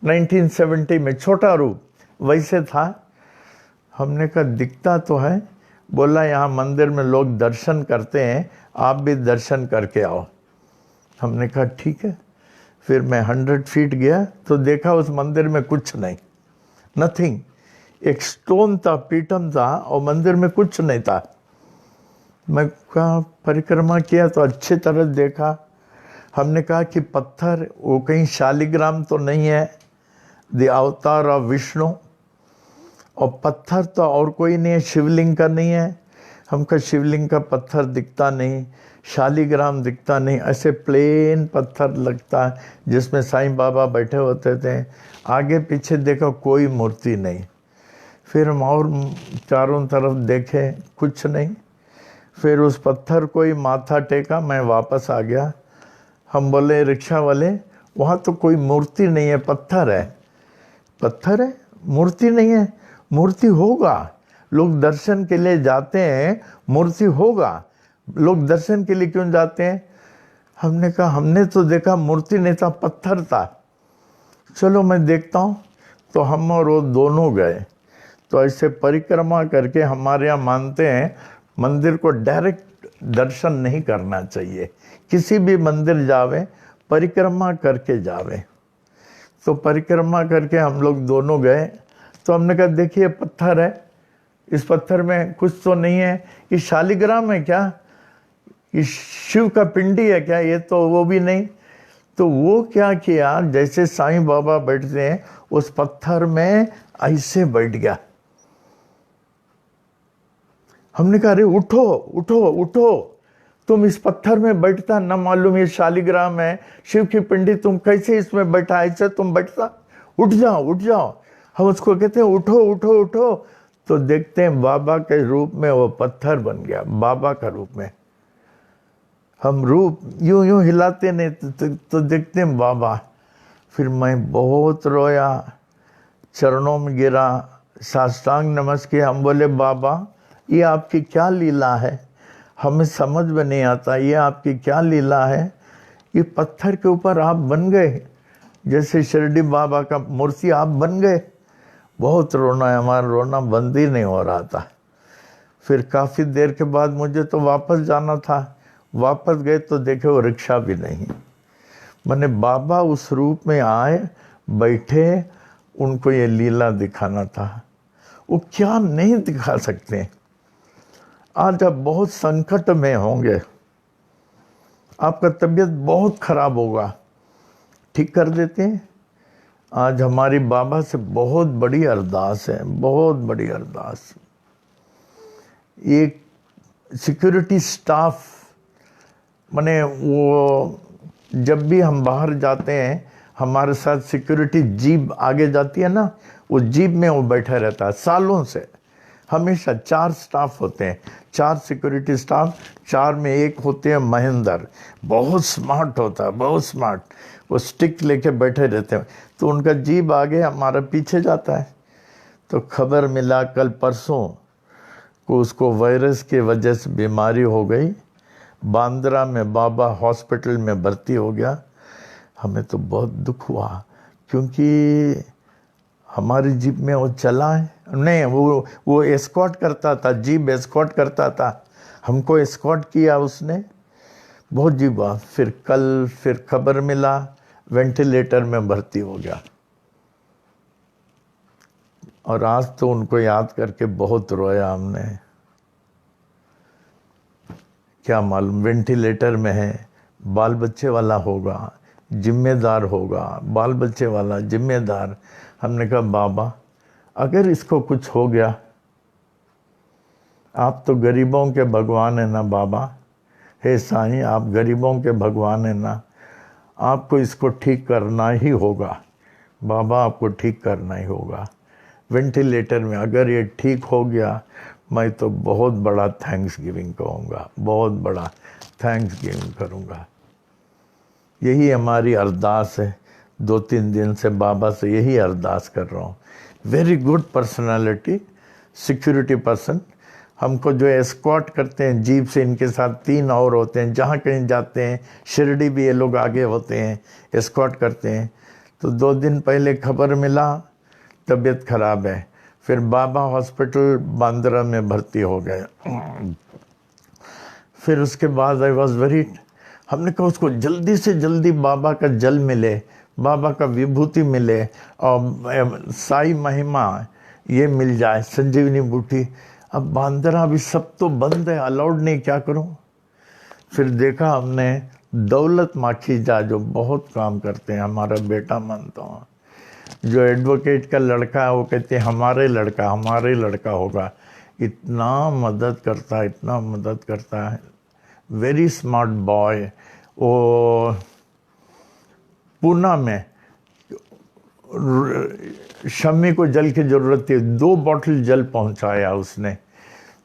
1970 में, छोटा रूप वैसे था। हमने कहा दिखता तो है। बोला यहाँ मंदिर में लोग दर्शन करते हैं, आप भी दर्शन करके आओ। हमने कहा ठीक है। फिर मैं 100 फीट गया तो देखा उस मंदिर में कुछ नहीं, नथिंग। एक स्टोन था, पीठम था, और मंदिर में कुछ नहीं था। मैं कहा परिक्रमा किया तो अच्छी तरह देखा। हमने कहा कि पत्थर वो कहीं शालिग्राम तो नहीं है, द अवतार ऑफ विष्णु, और पत्थर तो और कोई नहीं है, शिवलिंग का नहीं है। हमको शिवलिंग का पत्थर दिखता नहीं, शालिग्राम दिखता नहीं, ऐसे प्लेन पत्थर लगता है जिसमें साईं बाबा बैठे होते थे। आगे पीछे देखो कोई मूर्ति नहीं। फिर हम और चारों तरफ देखे, कुछ नहीं। फिर उस पत्थर को ही माथा टेका, मैं वापस आ गया। हम बोले रिक्शा वाले वहाँ तो कोई मूर्ति नहीं है, पत्थर है। पत्थर है, मूर्ति नहीं है। मूर्ति होगा, लोग दर्शन के लिए जाते हैं, मूर्ति होगा। लोग दर्शन के लिए क्यों जाते हैं? हमने कहा हमने तो देखा मूर्ति नहीं था, पत्थर था। चलो मैं देखता हूँ। तो हम और वो दोनों गए। तो ऐसे परिक्रमा करके, हमारे यहाँ मानते हैं मंदिर को डायरेक्ट दर्शन नहीं करना चाहिए। किसी भी मंदिर जावे, परिक्रमा करके जावे। तो परिक्रमा करके हम लोग दोनों गए। तो हमने कहा देखिए पत्थर है, इस पत्थर में कुछ तो नहीं है। ये शालिग्राम है क्या? ये शिव का पिंडी है क्या? ये तो वो भी नहीं। तो वो क्या किया, जैसे साईं बाबा बैठते हैं उस पत्थर में ऐसे बैठ गया। हमने कहा अरे उठो उठो उठो, तुम इस पत्थर में बैठता, न मालूम ये शालिग्राम है, शिव की पिंडी, तुम कैसे इसमें बैठा? ऐसे तुम बैठता? उठ जाओ उठ जाओ। हम उसको कहते हैं उठो उठो उठो। तो देखते हैं बाबा के रूप में वो पत्थर बन गया, बाबा का रूप में। हम रूप यूं यूं हिलाते नहीं तो देखते हैं बाबा। फिर मैं बहुत रोया, चरणों में गिरा, साष्टांग नमस्कार किया। हम बोले बाबा ये आपकी क्या लीला है, हमें समझ में नहीं आता, ये आपकी क्या लीला है? ये पत्थर के ऊपर आप बन गए, जैसे शिरडी बाबा का मूर्ति आप बन गए। बहुत रोना है, हमारा रोना बंद ही नहीं हो रहा था। फिर काफ़ी देर के बाद मुझे तो वापस जाना था। वापस गए तो देखे वो रिक्शा भी नहीं। मैंने बाबा उस रूप में आए, बैठे, उनको ये लीला दिखाना था। वो क्या नहीं दिखा सकते। आज आप बहुत संकट में होंगे, आपका तबीयत बहुत खराब होगा, ठीक कर देते हैं। आज हमारी बाबा से बहुत बड़ी अरदास है, बहुत बड़ी अरदास। एक सिक्योरिटी स्टाफ, माने वो जब भी हम बाहर जाते हैं हमारे साथ सिक्योरिटी जीप आगे जाती है ना, वो जीप में वो बैठा रहता है सालों से। हमेशा 4 स्टाफ होते हैं, 4 सिक्योरिटी स्टाफ, 4 में एक होते हैं महेंद्र, बहुत स्मार्ट होता है, बहुत स्मार्ट। वो स्टिक लेके बैठे रहते हैं, तो उनका जीप आगे हमारा पीछे जाता है। तो खबर मिला कल परसों को उसको वायरस की वजह से बीमारी हो गई, बांद्रा में बाबा हॉस्पिटल में भर्ती हो गया। हमें तो बहुत दुख हुआ, क्योंकि हमारी जीप में वो चला है नहीं, वो एस्कॉर्ट करता था, जीप एस्कॉर्ट करता था, हमको एस्कॉर्ट किया उसने, बहुत जीप हुआ। फिर कल फिर खबर मिला वेंटिलेटर में भर्ती हो गया। और आज तो उनको याद करके बहुत रोया हमने। क्या मालूम वेंटिलेटर में है, बाल बच्चे वाला होगा, जिम्मेदार होगा, बाल बच्चे वाला जिम्मेदार। हमने कहा बाबा अगर इसको कुछ हो गया, आप तो गरीबों के भगवान है ना बाबा, हे साईं आप गरीबों के भगवान है ना, आपको इसको ठीक करना ही होगा बाबा, आपको ठीक करना ही होगा। वेंटिलेटर में अगर ये ठीक हो गया, मैं तो बहुत बड़ा थैंक्स गिविंग कहूँगा, बहुत बड़ा थैंक्स गिविंग करूँगा। यही हमारी अरदास है, 2-3 दिन से बाबा से यही अरदास कर रहा हूँ। Very good personality, security person. हमको जो एस्कॉर्ट करते हैं जीप से, इनके साथ 3 और होते हैं, जहाँ कहीं जाते हैं, शिरडी भी ये लोग आगे होते हैं, एस्कॉर्ट करते हैं। तो 2 दिन पहले खबर मिला तबीयत खराब है, फिर बाबा हॉस्पिटल बांद्रा में भर्ती हो गए। फिर उसके बाद आई वॉज वेरी, हमने कहा उसको जल्दी से जल्दी बाबा का जल मिले, बाबा का विभूति मिले और साई महिमा ये मिल जाए, संजीवनी बूटी। अब बांद्रा अभी सब तो बंद है, अलाउड नहीं, क्या करूं। फिर देखा हमने दौलत माखीजा जो बहुत काम करते हैं, हमारा बेटा मानता हूँ, जो एडवोकेट का लड़का है, वो कहते हैं हमारे लड़का होगा। इतना मदद करता है, इतना मदद करता है, वेरी स्मार्ट बॉय। वो पूना में शम्मी को जल की ज़रूरत थी, 2 बॉटल जल पहुंचाया उसने।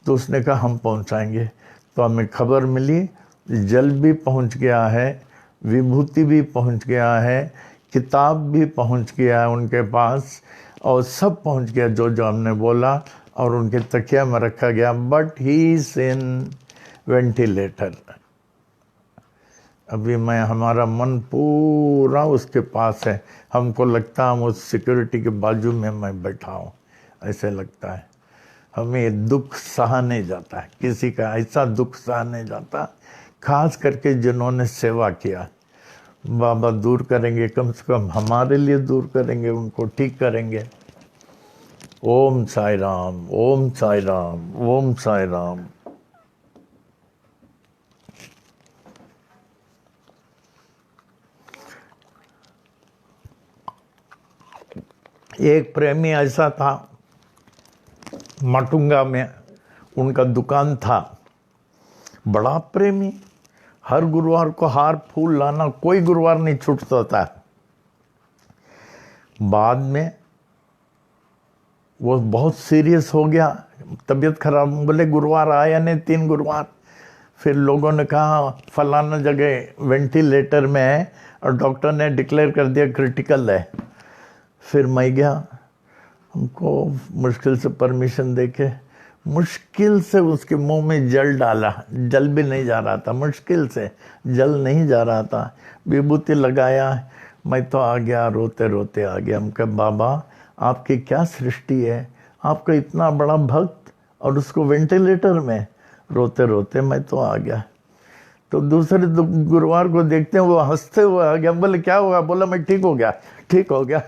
तो उसने कहा हम पहुंचाएंगे। तो हमें खबर मिली जल भी पहुंच गया है, विभूति भी पहुंच गया है, किताब भी पहुंच गया है उनके पास, और सब पहुंच गया जो जो हमने बोला, और उनके तकिया में रखा गया। But he is in ventilator. अभी हमारा मन पूरा उसके पास है, हमको लगता है हम उस सिक्योरिटी के बाजू में मैं बैठा हूँ, ऐसे लगता है। हमें दुख सहा नहीं जाता है, किसी का ऐसा दुख सहा नहीं जाता, खास करके जिन्होंने सेवा किया। बाबा दूर करेंगे, कम से कम हमारे लिए दूर करेंगे, उनको ठीक करेंगे। ओम साई राम, ओम साई राम, ओम साई राम। एक प्रेमी ऐसा था, माटुंगा में उनका दुकान था, बड़ा प्रेमी, हर गुरुवार को हार फूल लाना, कोई गुरुवार नहीं छूटता था। बाद में वो बहुत सीरियस हो गया, तबीयत खराब, बोले गुरुवार आया नहीं 3 गुरुवार। फिर लोगों ने कहा फलाना जगह वेंटिलेटर में है, और डॉक्टर ने डिक्लेयर कर दिया क्रिटिकल है। फिर मैं गया, हमको मुश्किल से परमिशन देके, मुश्किल से उसके मुंह में जल डाला, जल भी नहीं जा रहा था, मुश्किल से जल नहीं जा रहा था, विभूति लगाया, मैं तो आ गया, रोते रोते आ गया। हम कहा बाबा आपकी क्या सृष्टि है, आपका इतना बड़ा भक्त और उसको वेंटिलेटर में, रोते रोते मैं तो आ गया। तो दूसरे गुरुवार को देखते हैं वो हंसते हुए आ गया, बोले क्या हुआ, बोला मैं ठीक हो गया, ठीक हो गया।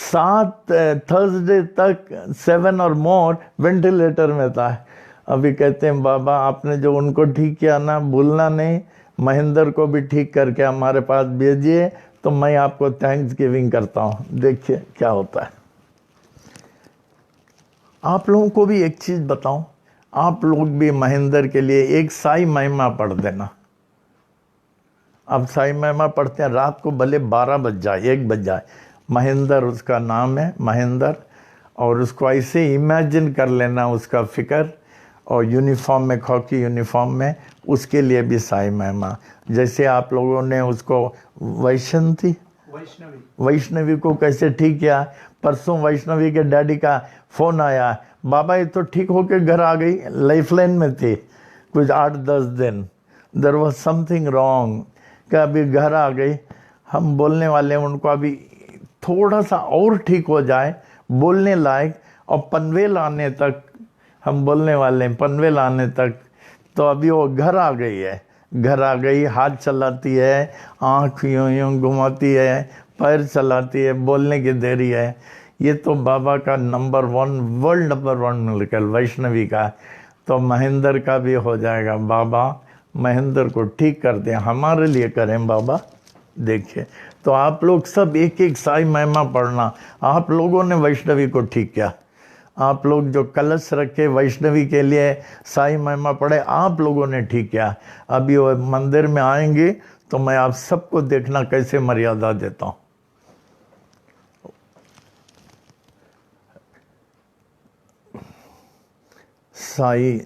7 थर्सडे तक 7 और मोर वेंटिलेटर में था। अभी कहते हैं बाबा आपने जो उनको ठीक किया ना, भूलना नहीं, महेंद्र को भी ठीक करके हमारे पास भेजिए, तो मैं आपको थैंक्स गिविंग करता हूँ। देखिए क्या होता है। आप लोगों को भी एक चीज़ बताऊं, आप लोग भी महेंद्र के लिए एक साई महिमा पढ़ देना। अब साई महिमा पढ़ते हैं, रात को भले 12 बज जाए, 1 बज जाए, महेंद्र उसका नाम है, महेंद्र, और उसको ऐसे इमेजिन कर लेना उसका फिक्र, और यूनिफॉर्म में, हॉकी यूनिफॉर्म में, उसके लिए भी साई महिमा। जैसे आप लोगों ने उसको वैष्णवी को कैसे ठीक किया। परसों वैष्णवी के डैडी का फ़ोन आया, बाबा ये तो ठीक होके घर आ गई, लाइफलाइन में थी कुछ 8-10 दिन, देयर वाज समथिंग रॉन्ग, कि अभी घर आ गई। हम बोलने वाले हैं उनको अभी थोड़ा सा और ठीक हो जाए, बोलने लायक, और पनवेल आने तक हम बोलने वाले हैं, पनवेल आने तक, तो अभी वो घर आ गई है, घर आ गई, हाथ चलाती है, आँख यूँ यूँ घुमाती है, पैर चलाती है, बोलने की देरी है। ये तो बाबा का नंबर 1, वर्ल्ड नंबर 1 मिलकर वैष्णवी का, तो महेंद्र का भी हो जाएगा। बाबा महेंद्र को ठीक कर दें, हमारे लिए करें बाबा। देखिए, तो आप लोग सब एक एक साई महिमा पढ़ना। आप लोगों ने वैष्णवी को ठीक किया, आप लोग जो कलश रखे वैष्णवी के लिए साई महिमा पढ़े, आप लोगों ने ठीक किया। अभी वो मंदिर में आएंगे तो मैं आप सबको देखना कैसे मर्यादा देता हूँ। साई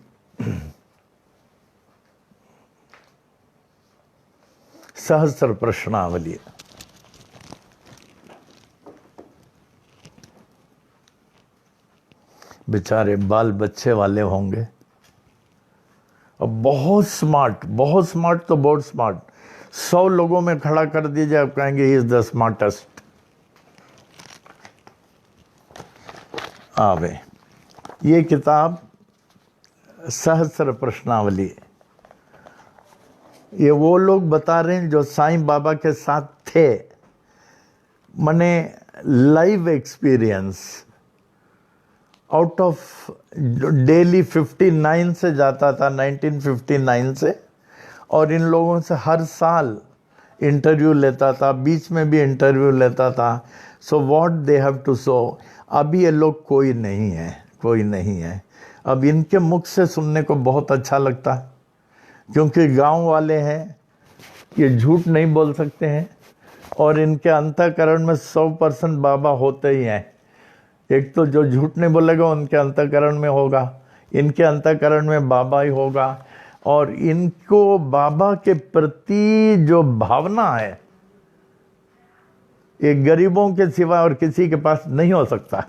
सहस्त्र प्रश्नावली, बेचारे बाल बच्चे वाले होंगे और बहुत स्मार्ट तो बहुत स्मार्ट। 100 लोगों में खड़ा कर दीजिए, आप कहेंगे ही इज द स्मार्टेस्ट। आवे ये किताब सहस्त्र प्रश्नावली, ये वो लोग बता रहे हैं जो साईं बाबा के साथ थे, मने live experience. Out of daily 59 से जाता था, 1959 से, और इन लोगों से हर साल इंटरव्यू लेता था, बीच में भी इंटरव्यू लेता था। So what they have to show. अभी ये लोग कोई नहीं है। अब इनके मुख से सुनने को बहुत अच्छा लगता है, क्योंकि गांव वाले हैं, ये झूठ नहीं बोल सकते हैं, और इनके अंतःकरण में 100% बाबा होते ही हैं। एक तो जो झूठ नहीं बोलेगा उनके अंतःकरण में होगा, इनके अंतःकरण में बाबा ही होगा, और इनको बाबा के प्रति जो भावना है, ये गरीबों के सिवा और किसी के पास नहीं हो सकता।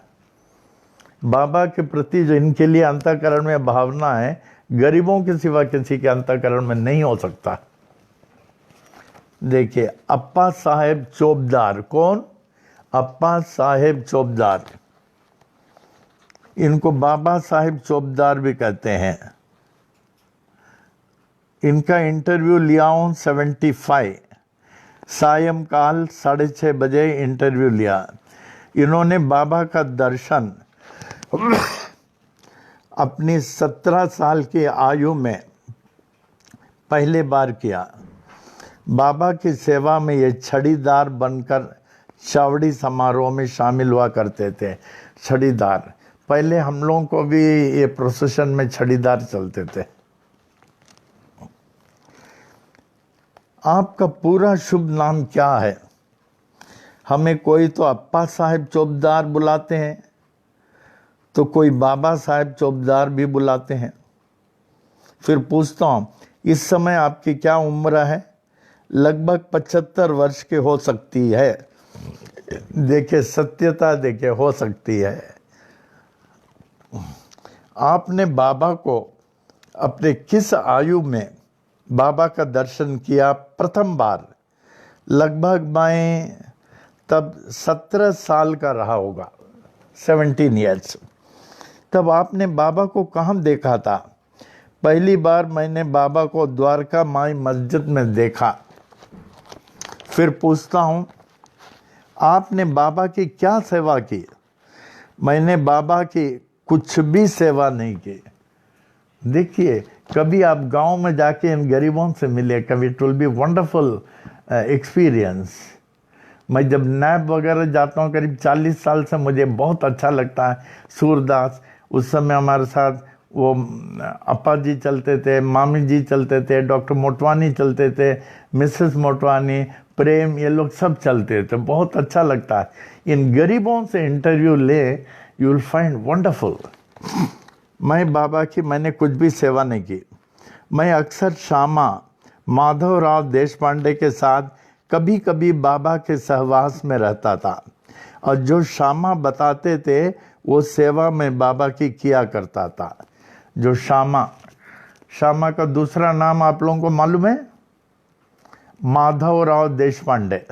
बाबा के प्रति जो इनके लिए अंतःकरण में भावना है, गरीबों के सिवा किसी के अंतःकरण में नहीं हो सकता। देखिए, अप्पा साहेब चोपदार, कौन? अप्पा साहेब चोपदार, इनको बाबा साहेब चोपदार भी कहते हैं। इनका इंटरव्यू लिया हूँ 75, सायंकाल 6:30 बजे इंटरव्यू लिया। इन्होंने बाबा का दर्शन अपनी 17 साल की आयु में पहले बार किया। बाबा की सेवा में ये छड़ीदार बनकर चावड़ी समारोह में शामिल हुआ करते थे। छड़ीदार, पहले हम लोगों को भी ये प्रोसेशन में छड़ीदार चलते थे। आपका पूरा शुभ नाम क्या है? हमें कोई तो अप्पा साहेब चोपदार बुलाते हैं, तो कोई बाबा साहेब चोपदार भी बुलाते हैं। फिर पूछता हूँ, इस समय आपकी क्या उम्र है? लगभग 75 वर्ष की हो सकती है। देखिए सत्यता, देखिए हो सकती है। आपने बाबा को अपने किस आयु में बाबा का दर्शन किया प्रथम बार? लगभग मैं तब 17 साल का रहा होगा, 17 ईयर्स। तब आपने बाबा को कहाँ देखा था? पहली बार मैंने बाबा को द्वारका माई मस्जिद में देखा। फिर पूछता हूँ, आपने बाबा की क्या सेवा की? मैंने बाबा की कुछ भी सेवा नहीं की। देखिए, कभी आप गांव में जाके इन गरीबों से मिले, कभी it will be wonderful experience. मैं जब नैब वगैरह जाता हूँ, करीब 40 साल से मुझे बहुत अच्छा लगता है। सूरदास उस समय हमारे साथ वो अप्पा जी चलते थे, मामी जी चलते थे, डॉक्टर मोटवानी चलते थे, मिसेस मोटवानी, प्रेम, ये लोग सब चलते थे। बहुत अच्छा लगता है। इन गरीबों से इंटरव्यू ले, यू विल फाइंड वंडरफुल। मैं बाबा की मैंने कुछ भी सेवा नहीं की। मैं अक्सर श्यामा माधवराव देशपांडे के साथ कभी कभी बाबा के सहवास में रहता था, और जो श्यामा बताते थे वो सेवा में बाबा की किया करता था। जो श्यामा का दूसरा नाम आप लोगों को मालूम है? माधवराव देशपांडे।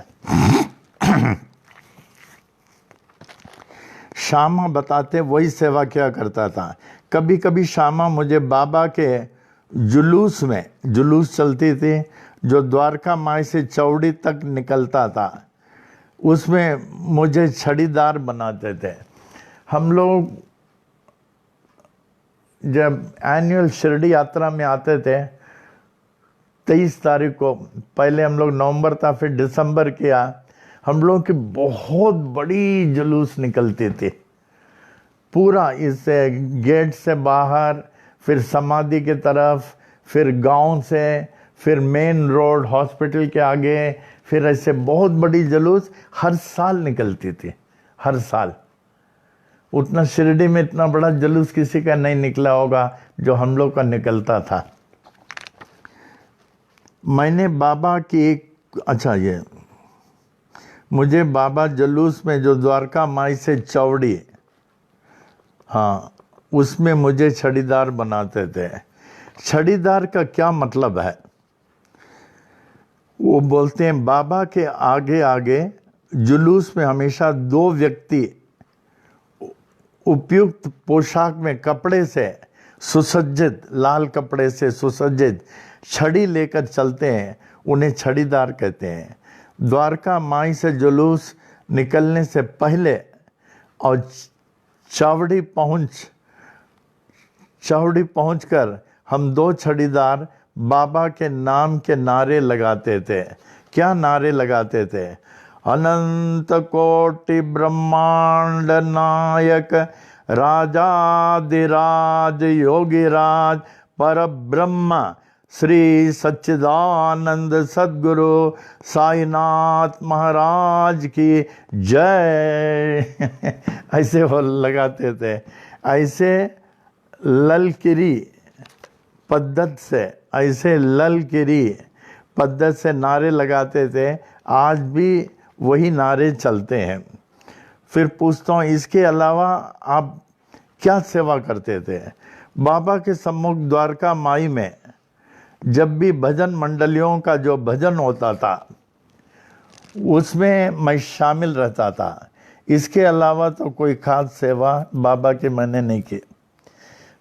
श्यामा बताते वही सेवा किया करता था। कभी कभी श्यामा मुझे बाबा के जुलूस चलती थी जो द्वारका माई से चौड़ी तक निकलता था, उसमें मुझे छड़ीदार बनाते थे। हम लोग जब एनुअल शिरडी यात्रा में आते थे 23 तारीख को, पहले हम लोग नवंबर था, फिर दिसंबर किया, हम लोग की बहुत बड़ी जुलूस निकलती थी। पूरा इस गेट से बाहर, फिर समाधि की तरफ, फिर गांव से, फिर मेन रोड हॉस्पिटल के आगे, फिर ऐसे बहुत बड़ी जुलूस हर साल निकलती थी। हर साल उतना शिरडी में इतना बड़ा जुलूस किसी का नहीं निकला होगा जो हम लोग का निकलता था। मैंने बाबा की ये मुझे बाबा जुलूस में जो द्वारका माई से चौड़ी, हाँ, उसमें मुझे छड़ीदार बनाते थे। छड़ीदार का क्या मतलब है? वो बोलते हैं बाबा के आगे आगे जुलूस में हमेशा 2 व्यक्ति उपयुक्त पोशाक में, कपड़े से सुसज्जित, लाल कपड़े से सुसज्जित छड़ी लेकर चलते हैं, उन्हें छड़ीदार कहते हैं। द्वारका माई से जुलूस निकलने से पहले और चावड़ी पहुंचकर हम 2 छड़ीदार बाबा के नाम के नारे लगाते थे। क्या नारे लगाते थे? अनंत कोटि ब्रह्मांड नायक राजाधिराज योगिराज परब्रह्म श्री सच्चिदानंद सद्गुरु साईनाथ महाराज की जय। ऐसे वो लगाते थे। ऐसे ललकिरी पद्धत से नारे लगाते थे। आज भी वही नारे चलते हैं। फिर पूछता हूँ, इसके अलावा आप क्या सेवा करते थे? बाबा के सम्मुख द्वारका माई में जब भी भजन मंडलियों का जो भजन होता था उसमें मैं शामिल रहता था। इसके अलावा तो कोई खास सेवा बाबा की मैंने नहीं की।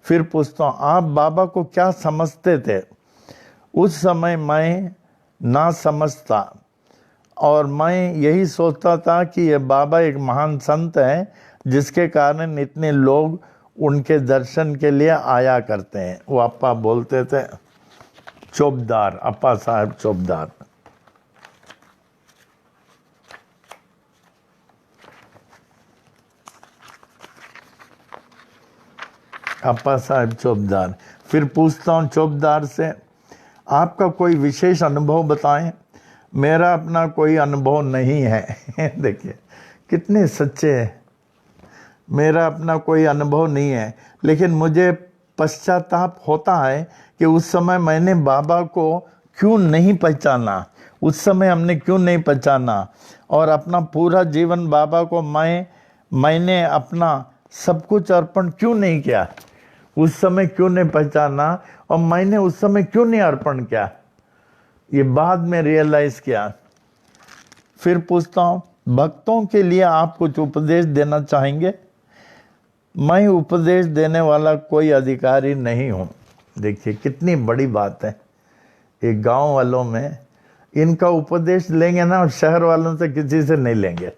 फिर पूछता हूँ, आप बाबा को क्या समझते थे? उस समय मैं ना समझता, और मैं यही सोचता था कि ये बाबा एक महान संत है जिसके कारण इतने लोग उनके दर्शन के लिए आया करते हैं। वो अप्पा बोलते थे, चौबदार, अप्पा साहब चौबदार। अप्पा साहब चौबदार। फिर पूछता हूँ चौबदार से, आपका कोई विशेष अनुभव बताएं। मेरा अपना कोई अनुभव नहीं है। देखिए कितने सच्चे हैं। मेरा अपना कोई अनुभव नहीं है, लेकिन मुझे पश्चाताप होता है कि उस समय मैंने बाबा को क्यों नहीं पहचाना, उस समय हमने क्यों नहीं पहचाना, और अपना पूरा जीवन बाबा को मैंने अपना सब कुछ अर्पण क्यों नहीं किया। उस समय क्यों नहीं पहचाना, और मैंने उस समय क्यों नहीं अर्पण किया, ये बाद में रियलाइज किया। फिर पूछता हूँ, भक्तों के लिए आप कुछ उपदेश देना चाहेंगे? मैं उपदेश देने वाला कोई अधिकारी नहीं हूँ। देखिए कितनी बड़ी बात है। एक गांव वालों में इनका उपदेश लेंगे ना, शहर वालों से किसी से नहीं लेंगे।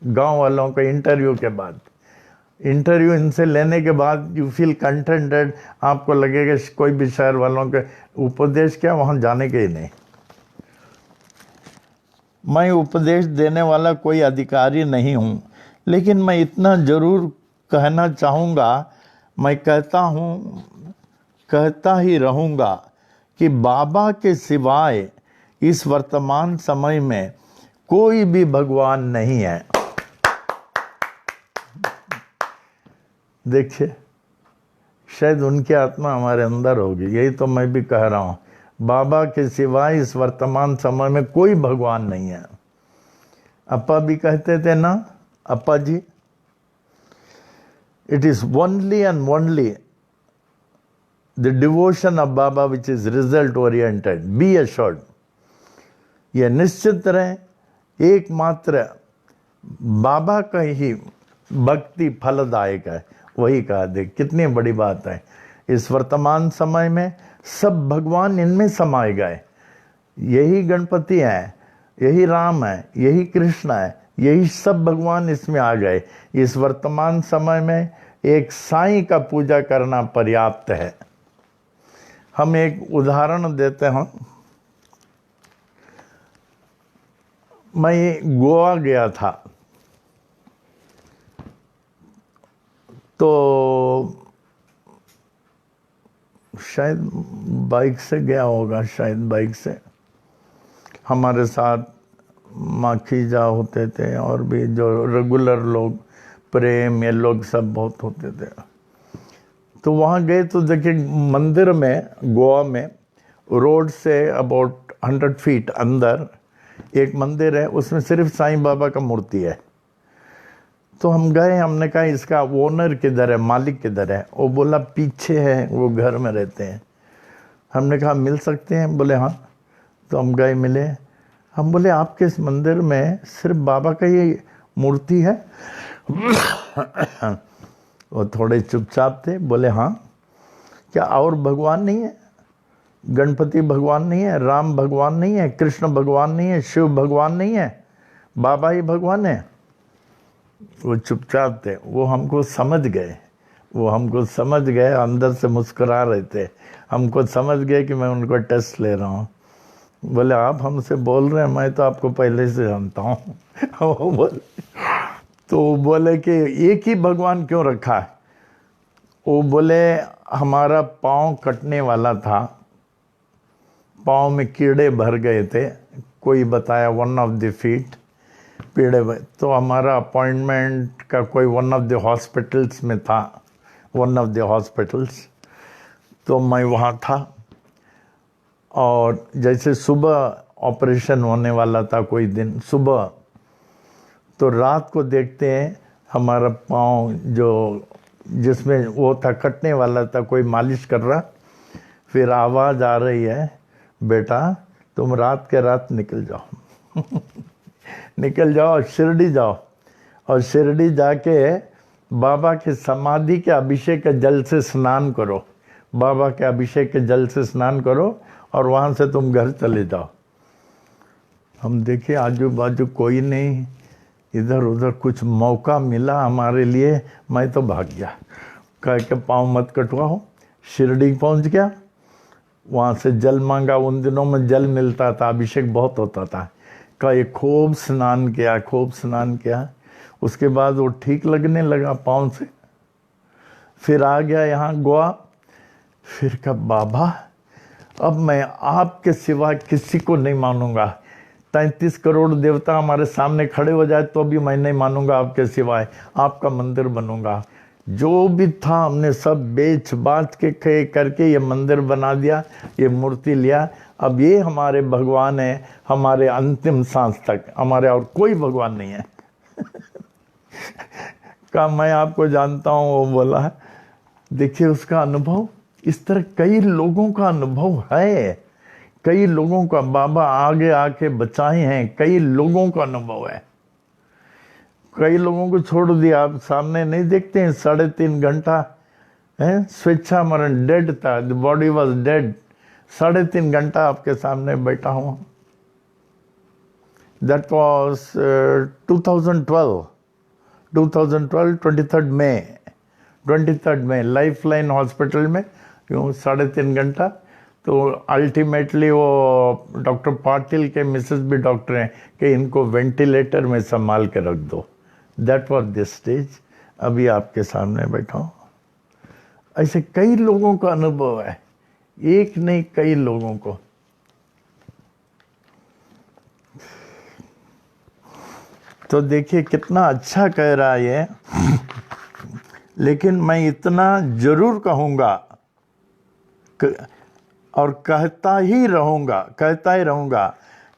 गांव वालों का इंटरव्यू के बाद, इंटरव्यू इनसे लेने के बाद यू फील कंटेंटेड, आपको लगेगा कोई भी शहर वालों के उपदेश क्या, वहाँ जाने के ही नहीं। मैं उपदेश देने वाला कोई अधिकारी नहीं हूँ, लेकिन मैं इतना जरूर कहना चाहूँगा, मैं कहता ही रहूँगा कि बाबा के सिवाय इस वर्तमान समय में कोई भी भगवान नहीं है। देखिए, शायद उनकी आत्मा हमारे अंदर होगी, यही तो मैं भी कह रहा हूँ। बाबा के सिवाय इस वर्तमान समय में कोई भगवान नहीं है। अप्पा भी कहते थे ना, Appa ji, it is only and only the devotion of Baba which is result oriented. Be assured. यह निश्चित रहे, एकमात्र बाबा का ही भक्ति फलदायक है। वही कहा, देख कितनी बड़ी बात है। इस वर्तमान समय में सब भगवान इनमें समाये गए। यही गणपति है, यही राम है, यही कृष्ण है, यही सब भगवान इसमें आ गए। इस वर्तमान समय में एक साईं का पूजा करना पर्याप्त है। हम एक उदाहरण देते हैं। मैं गोवा गया था, तो शायद बाइक से गया होगा, शायद बाइक से। हमारे साथ माखीजा होते थे और भी जो रेगुलर लोग, प्रेम, ये लोग सब बहुत होते थे। तो वहाँ गए तो देखिए, मंदिर में, गोवा में रोड से अबाउट 100 फीट अंदर एक मंदिर है, उसमें सिर्फ साईं बाबा का मूर्ति है। तो हम गए, हमने कहा इसका ओनर किधर है, मालिक किधर है? वो बोला पीछे है, वो घर में रहते हैं। हमने कहा मिल सकते हैं? बोले हाँ। तो हम गए, मिले। हम बोले आपके इस मंदिर में सिर्फ बाबा का ही मूर्ति है? वो थोड़े चुपचाप थे। बोले हाँ। क्या और भगवान नहीं है? गणपति भगवान नहीं है, राम भगवान नहीं है, कृष्ण भगवान नहीं है, शिव भगवान नहीं है, बाबा ही भगवान है? वो चुपचाप थे। वो हमको समझ गए, अंदर से मुस्कुरा रहे थे। हमको समझ गए कि मैं उनको टेस्ट ले रहा हूँ। बोले आप हमसे बोल रहे हैं, मैं तो आपको पहले से जानता हूँ। तो बोले कि एक ही भगवान क्यों रखा है? वो बोले हमारा पाँव कटने वाला था, पाँव में कीड़े भर गए थे, कोई बताया 1 ऑफ द फीट पीड़े। तो हमारा अपॉइंटमेंट का कोई 1 ऑफ द हॉस्पिटल्स में था, 1 ऑफ द हॉस्पिटल्स। तो मैं वहाँ था, और जैसे सुबह ऑपरेशन होने वाला था कोई दिन सुबह, तो रात को देखते हैं हमारा पाँव जो जिसमें वो था कटने वाला था, कोई मालिश कर रहा। फिर आवाज़ आ रही है, बेटा तुम रात के रात निकल जाओ। निकल जाओ और शिरडी जाओ, और शिरडी जाके बाबा के समाधि के अभिषेक के जल से स्नान करो, बाबा के अभिषेक के जल से स्नान करो, और वहाँ से तुम घर चले जाओ। हम देखे आजू बाजू कोई नहीं, इधर उधर कुछ मौका मिला हमारे लिए, मैं तो भाग गया। कह के पाँव मत कटवाओ। शिरडी पहुँच गया, वहाँ से जल मांगा। उन दिनों में जल मिलता था, अभिषेक बहुत होता था। का ये खूब स्नान किया। उसके बाद वो ठीक लगने लगा पाँव से। फिर आ गया यहाँ गोवा। फिर कहा बाबा अब मैं आपके सिवा किसी को नहीं मानूंगा। 33 करोड़ देवता हमारे सामने खड़े हो जाए तो भी मैं नहीं मानूंगा आपके सिवाय, आपका मंदिर बनूंगा। जो भी था हमने सब बेच बाच के करके ये मंदिर बना दिया, ये मूर्ति लिया। अब ये हमारे भगवान है, हमारे अंतिम सांस तक, हमारे और कोई भगवान नहीं है। कहा मैं आपको जानता हूँ। वो बोला देखिए उसका अनुभव, इस तरह कई लोगों का अनुभव है, कई लोगों का बाबा आगे आके बचाए हैं, कई लोगों का अनुभव है। कई लोगों को छोड़ दिया, आप सामने नहीं देखते हैं, 3.5 घंटा है स्वेच्छा मरण, डेड था, द बॉडी वॉज डेड। 3.5 घंटा आपके सामने बैठा हूँ। That was 2012 23 May life line hospital में। क्यों 3.5 घंटा? तो अल्टीमेटली वो डॉक्टर पाटिल के मिसेस भी डॉक्टर हैं कि इनको वेंटिलेटर में संभाल के रख दो। That was this stage. अभी आपके सामने बैठा हूँ। ऐसे कई लोगों का अनुभव है, एक नहीं कई लोगों को। तो देखिए कितना अच्छा कह रहा है ये। लेकिन मैं इतना जरूर कहूँगा और कहता ही रहूँगा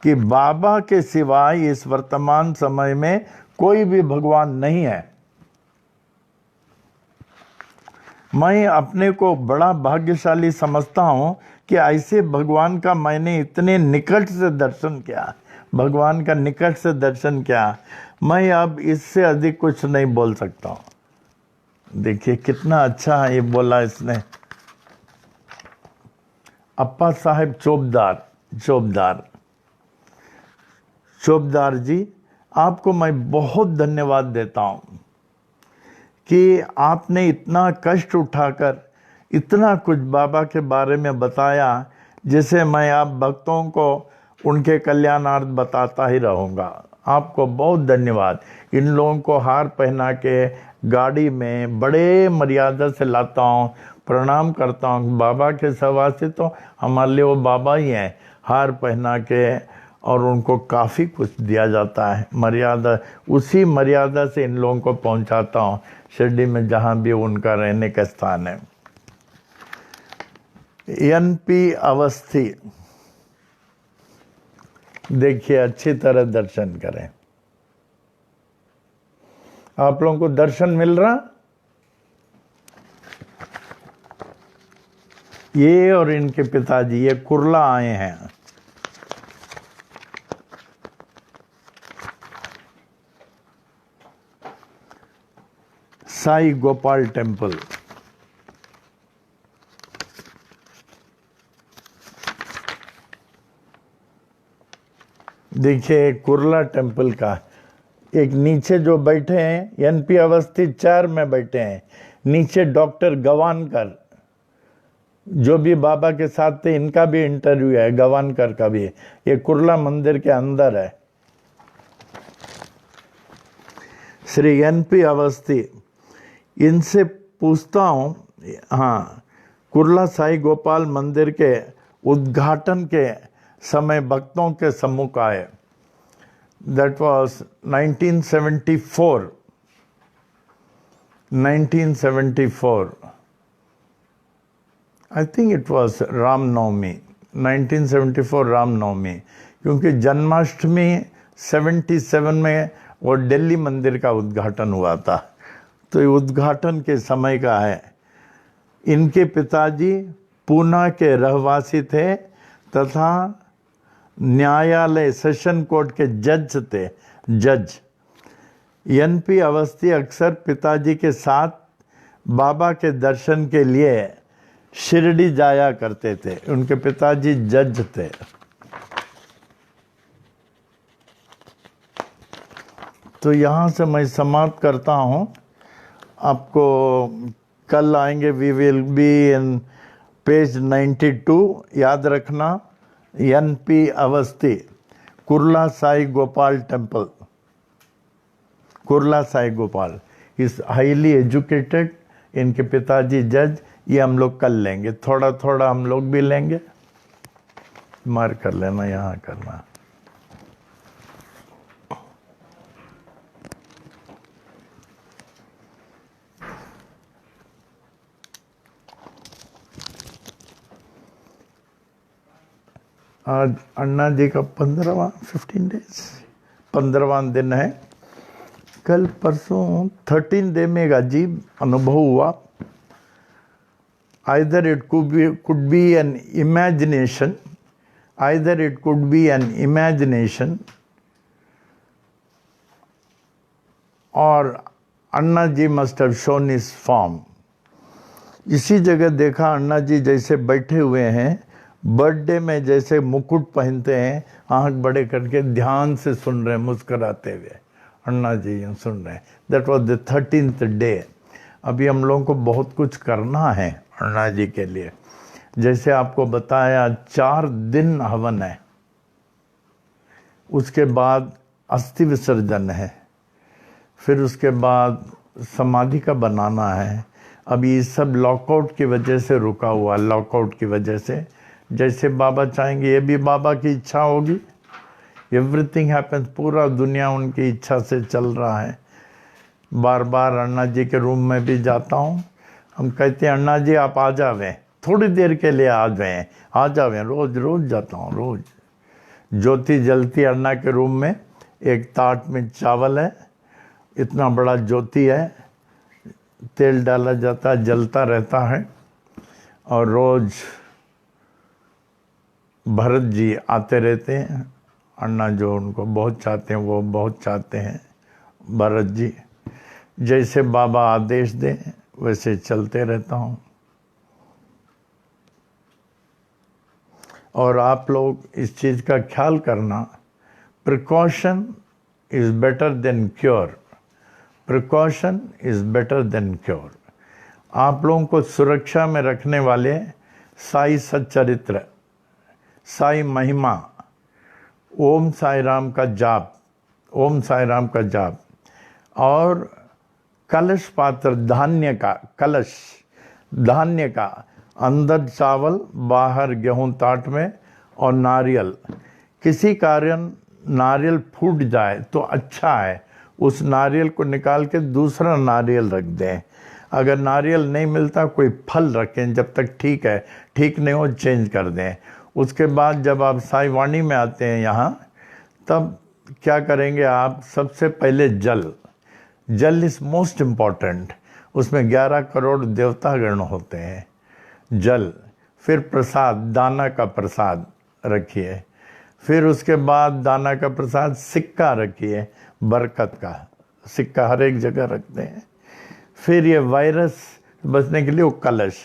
कि बाबा के सिवाय इस वर्तमान समय में कोई भी भगवान नहीं है। मैं अपने को बड़ा भाग्यशाली समझता हूँ कि ऐसे भगवान का मैंने इतने निकट से दर्शन किया, भगवान का निकट से दर्शन किया। मैं अब इससे अधिक कुछ नहीं बोल सकता हूँ। देखिए कितना अच्छा है ये बोला इसने। अप्पा साहेब चोपदार जी, आपको मैं बहुत धन्यवाद देता हूँ कि आपने इतना कष्ट उठाकर इतना कुछ बाबा के बारे में बताया, जिसे मैं आप भक्तों को उनके कल्याणार्थ बताता ही रहूँगा। आपको बहुत धन्यवाद। इन लोगों को हार पहना के गाड़ी में बड़े मर्यादा से लाता हूँ, प्रणाम करता हूँ। बाबा के सवासी तो हमारे लिए वो बाबा ही हैं। हार पहना के और उनको काफ़ी कुछ दिया जाता है, मर्यादा, उसी मर्यादा से इन लोगों को पहुँचाता हूँ शिरडी में, जहाँ भी उनका रहने का स्थान है। NP अवस्थी, देखिए अच्छी तरह दर्शन करें। आप लोगों को दर्शन मिल रहा? ये और इनके पिताजी ये कुर्ला आए हैं। साई गोपाल टेम्पल। देखिए कुर्ला टेम्पल का एक नीचे जो बैठे हैं, NP अवस्थी 4 में बैठे हैं। नीचे डॉक्टर गवानकर जो भी बाबा के साथ थे, इनका भी इंटरव्यू है, गवानकर का भी। ये कुर्ला मंदिर के अंदर है। श्री NP अवस्थी, इनसे पूछता हूँ, हाँ, कुर्ला साई गोपाल मंदिर के उद्घाटन के समय भक्तों के सम्मुख आए। That was 1974। I think it was Ramnavami, 1974 Ramnavami, क्योंकि जन्माष्टमी 77 में वो दिल्ली मंदिर का उद्घाटन हुआ था। तो ये उद्घाटन के समय का है। इनके पिताजी पूना के रहवासी थे तथा न्यायालय सेशन कोर्ट के जज थे, जज। NP अवस्थी अक्सर पिताजी के साथ बाबा के दर्शन के लिए शिरडी जाया करते थे। उनके पिताजी जज थे। तो यहाँ से मैं समाप्त करता हूँ। आपको कल आएंगे, we will be in page 92। याद रखना, NP Awasthi, Kurla Sai Gopal temple, Kurla Sai Gopal is highly educated. इनके पिताजी जज। ये हम लोग कल लेंगे, थोड़ा थोड़ा हम लोग भी लेंगे। मार्क कर लेना, यहाँ करना। आज अन्ना जी का 15वां दिन है। कल परसों 13 डे में एक अजीब अनुभव हुआ। Either it could be an imagination, or Anna ji must have shown his form. इसी जगह देखा अन्ना जी जैसे बैठे हुए हैं, बर्थडे में जैसे मुकुट पहनते हैं, आंख बड़े करके ध्यान से सुन रहे हैं, मुस्कुराते हुए। अन्ना जी सुन रहे हैं। That was the 13th day. अभी हम लोगों को बहुत कुछ करना है अन्ना जी के लिए। जैसे आपको बताया 4 दिन हवन है, उसके बाद अस्थि विसर्जन है, फिर उसके बाद समाधि का बनाना है, अब ये सब लॉकआउट की वजह से रुका हुआ, लॉकआउट की वजह से। जैसे बाबा चाहेंगे ये भी बाबा की इच्छा होगी। एवरीथिंग हैपन्स, पूरा दुनिया उनकी इच्छा से चल रहा है। बार बार अन्ना जी के रूम में भी जाता हूँ, हम कहते हैं अन्ना जी आप आ जावें, थोड़ी देर के लिए आ जावें। रोज रोज जाता हूँ, रोज। ज्योति जलती अन्ना के रूम में, एक ताट में चावल है, इतना बड़ा ज्योति है, तेल डाला जाता है, जलता रहता है। और रोज भरत जी आते रहते हैं, अन्ना जो उनको बहुत चाहते हैं, वो बहुत चाहते हैं भरत जी। जैसे बाबा आदेश दें वैसे चलते रहता हूँ। और आप लोग इस चीज़ का ख्याल करना, precaution is better than cure. Precaution is better than cure. आप लोगों को सुरक्षा में रखने वाले साई सच्चरित्र, साई महिमा, ओम साई राम का जाप, ओम साई राम का जाप, और कलश पात्र, धान्य का कलश, धान्य का, अंदर चावल बाहर गेहूं ताट में, और नारियल। किसी कारण नारियल फूट जाए तो अच्छा है, उस नारियल को निकाल के दूसरा नारियल रख दें। अगर नारियल नहीं मिलता कोई फल रखें, जब तक ठीक है, ठीक नहीं हो चेंज कर दें। उसके बाद जब आप साई वाणी में आते हैं यहाँ, तब क्या करेंगे आप, सबसे पहले जल, जल इज़ मोस्ट इम्पॉर्टेंट। उसमें 11 करोड़ देवतागण होते हैं। जल, फिर प्रसाद, दाना का प्रसाद रखिए। फिर उसके बाद दाना का प्रसाद, सिक्का रखिए, बरकत का सिक्का हर एक जगह रखते हैं। फिर ये वायरस बचने के लिए वो कलश,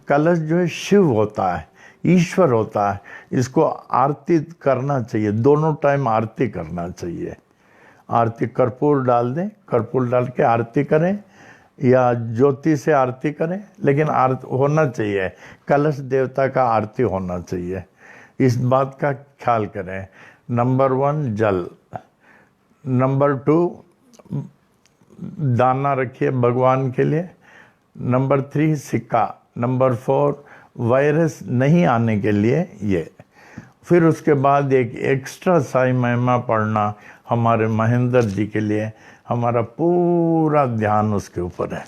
कलश जो है शिव होता है, ईश्वर होता है, इसको आरती करना चाहिए, दोनों टाइम आरती करना चाहिए। आरती कर्पूर डाल दें, कर्पूर डाल के आरती करें, या ज्योति से आरती करें, लेकिन आरती होना चाहिए, कलश देवता का आरती होना चाहिए। इस बात का ख्याल करें। नंबर 1 जल, नंबर 2 दाना रखिए भगवान के लिए, नंबर 3 सिक्का, नंबर 4 वायरस नहीं आने के लिए ये। फिर उसके बाद एक एक्स्ट्रा साई महिमा पढ़ना हमारे महेंद्र जी के लिए, हमारा पूरा ध्यान उसके ऊपर है।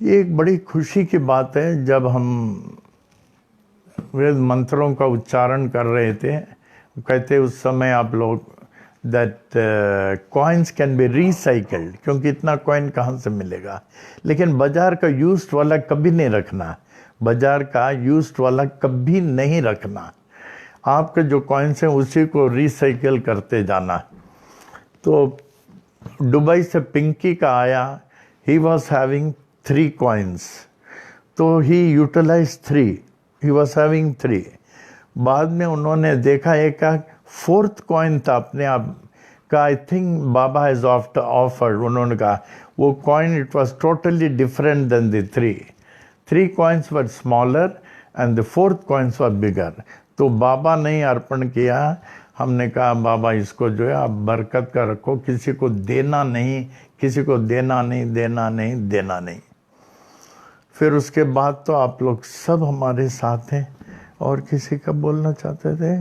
ये एक बड़ी खुशी की बात है, जब हम वेद मंत्रों का उच्चारण कर रहे थे, कहते उस समय आप लोग that coins can be recycled, क्योंकि इतना कॉइन कहाँ से मिलेगा। लेकिन बाजार का यूज्ड वाला कभी नहीं रखना, बाजार का यूज्ड वाला कभी नहीं रखना। आपके जो कॉइन्स हैं उसी को रिसाइकिल करते जाना। तो दुबई से पिंकी का आया, ही वॉज हैविंग 3 कॉइन्स, तो ही यूटिलाइज 3, ही वॉज हैविंग 3। बाद में उन्होंने देखा एक का 4th कॉइन था अपने आप का, I think Baba has offered, उन्होंने कहा वो coin it was totally different than the 3 coins were smaller and the 4th coins were bigger. तो बाबा ने अर्पण किया, हमने कहा बाबा इसको जो है आप बरकत का रखो, किसी को देना नहीं, किसी को देना नहीं, देना नहीं, देना नहीं। फिर उसके बाद तो आप लोग सब हमारे साथ हैं। और किसी का बोलना चाहते थे?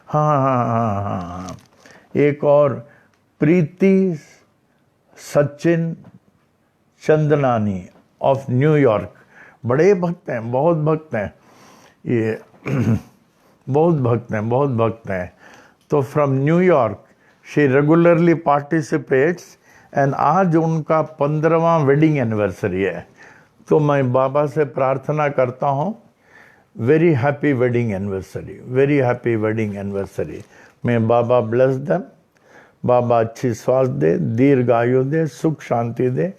हाँ, एक और, प्रीति सचिन चंदनानी ऑफ न्यूयॉर्क, बड़े भक्त हैं, बहुत भक्त हैं ये बहुत भक्त हैं। तो from New York she regularly participates, and आज उनका 15वां वेडिंग एनिवर्सरी है। तो मैं बाबा से प्रार्थना करता हूँ, very happy wedding anniversary, very happy wedding anniversary. मैं बाबा ब्लेस देम, बाबा अच्छी स्वास्थ्य दे, दीर्घायु दे, सुख शांति दे,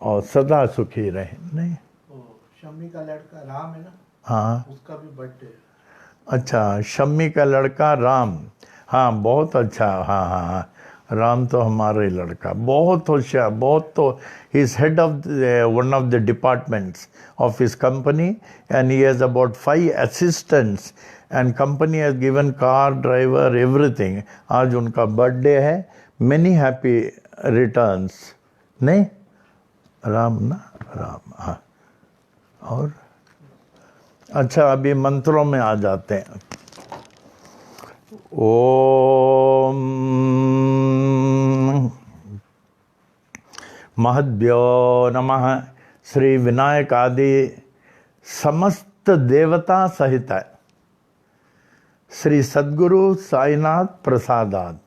और सदा सुखी रहे। नहीं, शम्मी का लड़का राम है ना, हाँ, उसका भी बर्थडे। अच्छा, शम्मी का लड़का राम, हाँ बहुत अच्छा, हाँ, राम तो हमारा ही लड़का, बहुत होशियार, बहुत। तो he is head of one of the departments of his company, and he has about 5 assistants, and company has given car, driver, everything. आज उनका बर्थडे है, मेनी हैप्पी रिटर्न्स। नहीं, राम ना, राम, हाँ। और अच्छा, अभी मंत्रों में आ जाते हैं। ओम महद्भ्यो नमः। श्री विनायक आदि समस्त देवता सहित श्री सद्गुरु साईनाथ प्रसादात्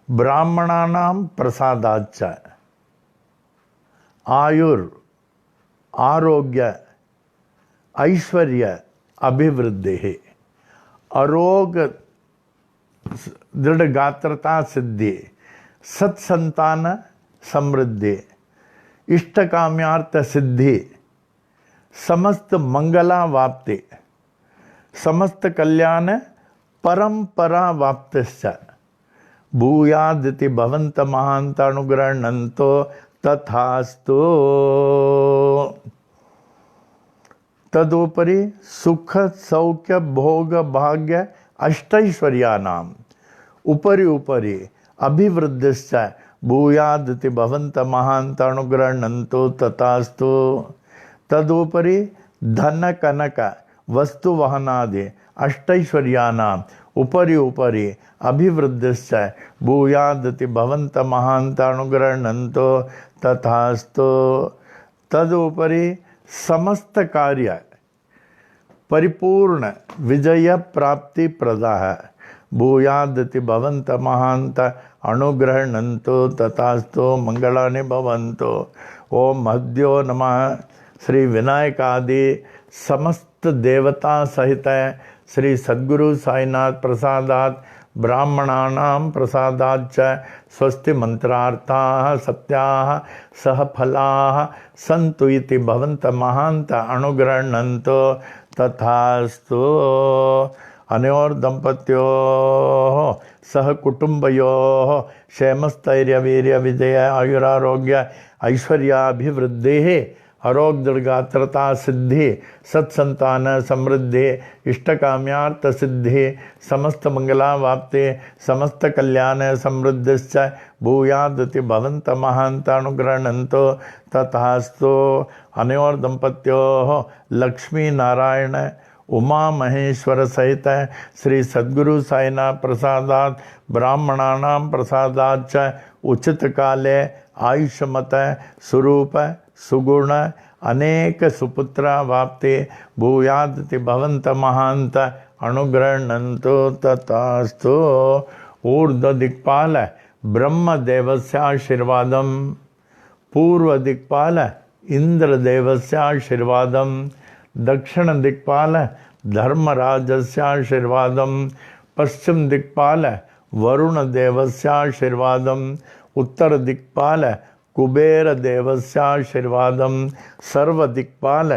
ब्राह्मणानां प्रसादाच्च आयुर आरोग्य ऐश्वर्य अभिवृद्धि अरोग दृढ़ गात्रता सिद्धि सत्संतान समृद्धि इष्टकाम्यार्थ सिद्धि समस्त मंगला वाप्ति समस्त कल्याण परंपरा वाप्तिश्च भूयादिति भवन्त महान्त अनुग्रहणन्तो तथास्तु। तदुपरि सुख सौख्य भोग भाग्य अष्टैश्वर्यानाम् उपरि उपरि अभिवृद्धिश्च भूयादिति भवन्त महान्त अनुग्रहणन्तो तथास्तु। तदुपरि धन कनक वस्तु वहनादि अष्टैश्वर्यानाम् उपरि उपरि अभिवृद्धिश्च भूयादिति भवन्त महान्त अनुग्रहणन्तो तथास्तु। तदुपरि समस्त कार्य परिपूर्ण विजय प्राप्ति प्रदाः भूयादिति भवन्त महान्त अनुग्रहणन्तो तथास्तु। मंगलानि भवन्तु। ओम मद्यो नमः। श्री विनायक आदि समस्त देवता सहित श्री सद्गुरु साईनाथ प्रसादात् ब्राह्मणानां प्रसादाच्च स्वस्ति मंत्रार्थाः सत्याः सहफलाः सन्तु इति भवन्त महान्त अनुग्रहणन्तो तथास्तु। अनयोर दंपत्योः सह कुटुंबयोः क्षेमस्थैर्य वीर्य विजय आयुरारोग्य ऐश्वर्याभिवृद्धिः आरोग्यगात्रता सिद्धि सत्संतान समृद्धि इष्टकाम्यार्थ सिद्धि समस्त मंगला वाप्ते समस्त कल्याण समृद्धिश्च भूयादिति भवन्त महान्त अनुग्रहणन्तो तथास्तु। अनयोर दंपत्योः लक्ष्मी नारायण उमा महेश्वर सहित श्री सद्गुरु साईनाथ प्रसादात् ब्राह्मणानां प्रसादाच्च उचित काले आयुष्मत स्वरूप सुगुण अनेक सुपुत्रा वाप्ते भूयादिति भवन्त महान्त अनुग्रहणन्तो तथास्तु। ऊर्ध्व दिक्पाल ब्रह्म देवस्य आशीर्वादं पूर्व दिक्पाल इंद्र देवस्य आशीर्वादं दक्षिण दिक्पाल धर्मराजस्य आशीर्वादं पश्चिम दिक्पाल वरुण देवस्य आशीर्वादं उत्तर दिक्पाल कुबेर देवस्य आशीर्वादं सर्व दिक्पाल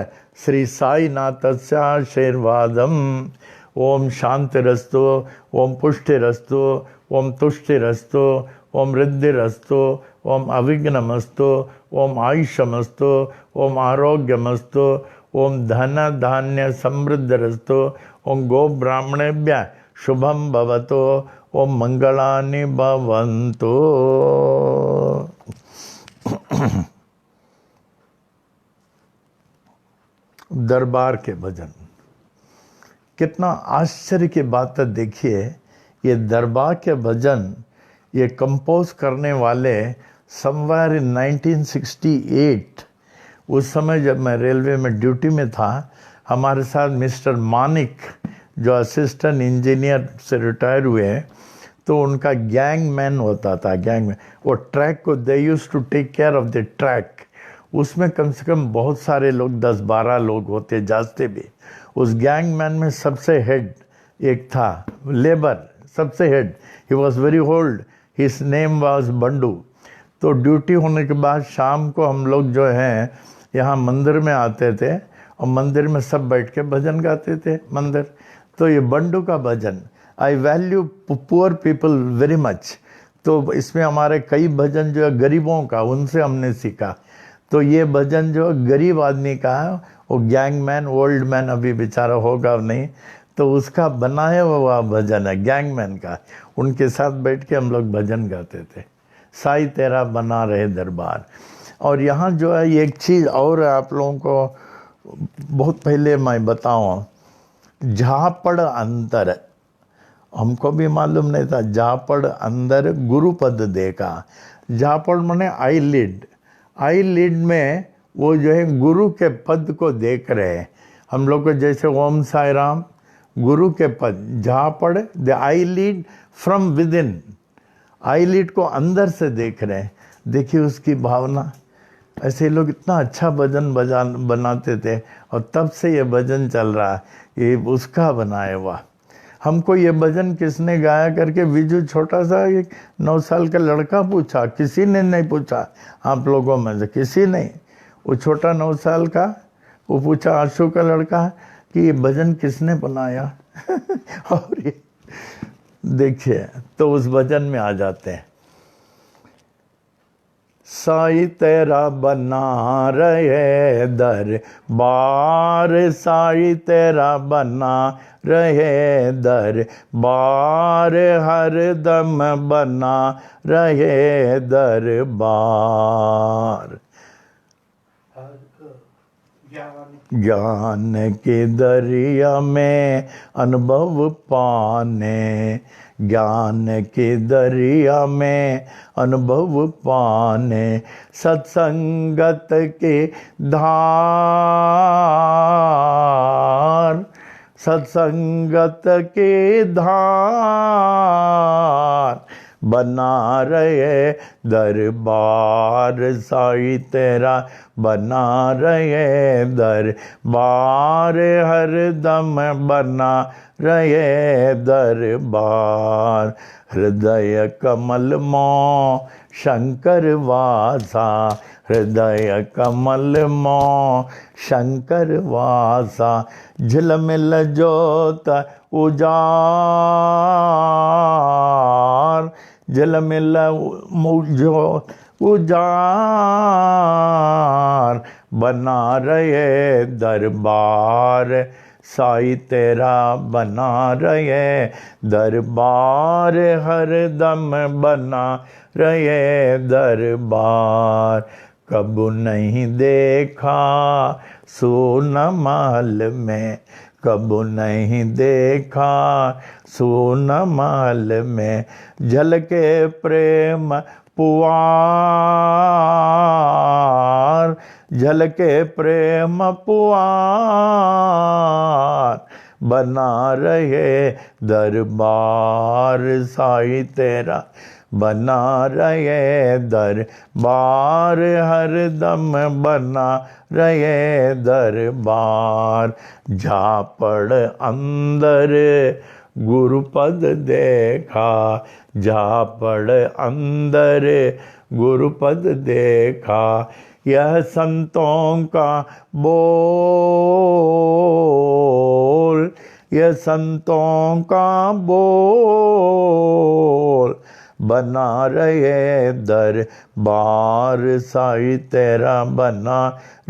श्री साईनाथस्य आशीर्वादम्। ओम शांतिरस्तु, ओम पुष्टिरस्तु, ओम तुष्टिरस्तु, ओम रिद्धिरस्तु, ओम अविघ्नमस्तु, ओम आयुष्यमस्तु, ओम आरोग्यमस्तु, ओम धन धान्य समृद्धिरस्तु, ओम गो ब्राह्मणेभ्यः शुभम भवतु, ओम मंगलानि भवन्तु। दरबार के भजन, कितना आश्चर्य की बात है। देखिए, ये दरबार के भजन ये कंपोज करने वाले समवेयर इन 1968, उस समय जब मैं रेलवे में ड्यूटी में था, हमारे साथ मिस्टर मानिक जो असिस्टेंट इंजीनियर से रिटायर हुए हैं, तो उनका गैंग मैन होता था। गैंग मैन वो ट्रैक को they used to take care of the track. उसमें कम से कम बहुत सारे लोग 10-12 लोग होते जाते भी। उस गैंग मैन में सबसे हेड एक था, लेबर सबसे head. He was very old, his name was Bandu. तो ड्यूटी होने के बाद शाम को हम लोग जो हैं यहाँ मंदिर में आते थे और मंदिर में सब बैठ के भजन गाते थे मंदिर। तो ये बंडू का भजन, I value poor people very much. तो इसमें हमारे कई भजन जो है गरीबों का, उनसे हमने सीखा। तो ये भजन जो गरीब आदमी का है, वो गैंग मैन ओल्ड मैन अभी बेचारा होगा नहीं, तो उसका बनाया हुआ भजन है, गैंगमैन का। उनके साथ बैठ के हम लोग भजन गाते थे, साईं तेरा बना रहे दरबार। और यहाँ जो है एक चीज़ और आप लोगों को बहुत पहले मैं बताऊँ, झापड़ अंतर, हमको भी मालूम नहीं था। झापड़ अंदर गुरुपद देखा। झापड़ माने आई लिड, आई लिड में वो जो है गुरु के पद को देख रहे हैं हम लोग को, जैसे ओम साई राम गुरु के पद। झापड़ the I lead from within, I lead को अंदर से देख रहे हैं। देखिए उसकी भावना। ऐसे लोग इतना अच्छा भजन बनाते थे, और तब से ये भजन चल रहा है, ये उसका बनाया हुआ। हमको ये भजन किसने गाया करके विजू, छोटा सा एक 9 साल का लड़का पूछा, किसी ने नहीं पूछा आप लोगों में से, किसी नहीं। वो छोटा 9 साल का वो पूछा, आशु का लड़का, कि ये भजन किसने बनाया। और ये देखिए, तो उस भजन में आ जाते हैं। साईं तेरा बना रहे दरबार, साईं तेरा बना रहे दरबार, हर दम बना रहे दरबार। ज्ञान के दरिया में अनुभव पाने, ज्ञान के दरिया में अनुभव पाने, सत्संगत के धार, सत्संगत के धार, बना रहे दरबार, साईं तेरा बना रहे दरबार, हर दम बना रहे दरबार। हृदय कमल मो शंकर वासा, हृदय कमल मो शंकर वासा, झिलमिल जोत उजार, झिलमिल जोत उजार, बना रहे दरबार, साईं तेरा बना रहे दरबार, हर दम बना रहे दरबार। कब नहीं देखा सोन महल में, कब नहीं देखा सोन महल में, झलके प्रेम पुआर, झलके प्रेम पुआर, बना रहे दरबार, साईं तेरा बना रहे दरबार, हर दम बना रहे दरबार। झापड़ अंदर गुरुपद देखा, झापड़ अंदर गुरुपद देखा, यह संतों का बोल, यह संतों का बोल, बना रहे दरबार, साईं तेरा बना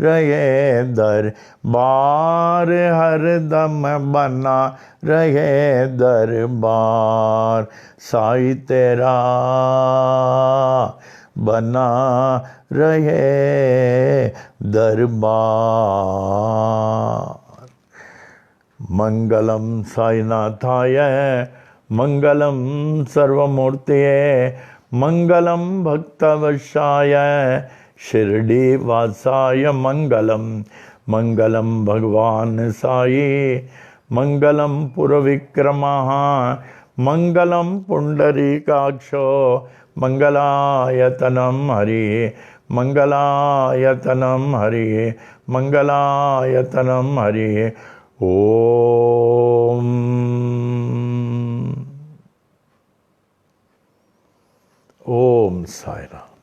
रहे दरबार, हर दम बना रहे दरबार, साईं तेरा बना रहे दरबार। मंगलम साईनाथाय, मंगलम सर्वमूर्तये, मंगलम भक्तवशाय, शिरडी वासाय मंगलम, मंगलम भगवान साई, मंगलम पुरविक्रमः, मंगलम पुंडरीकाक्षो, मंगलायतनम हरि, मंगलायतनम हरि, मंगलायतनम हरि। ओम ओम साई राम।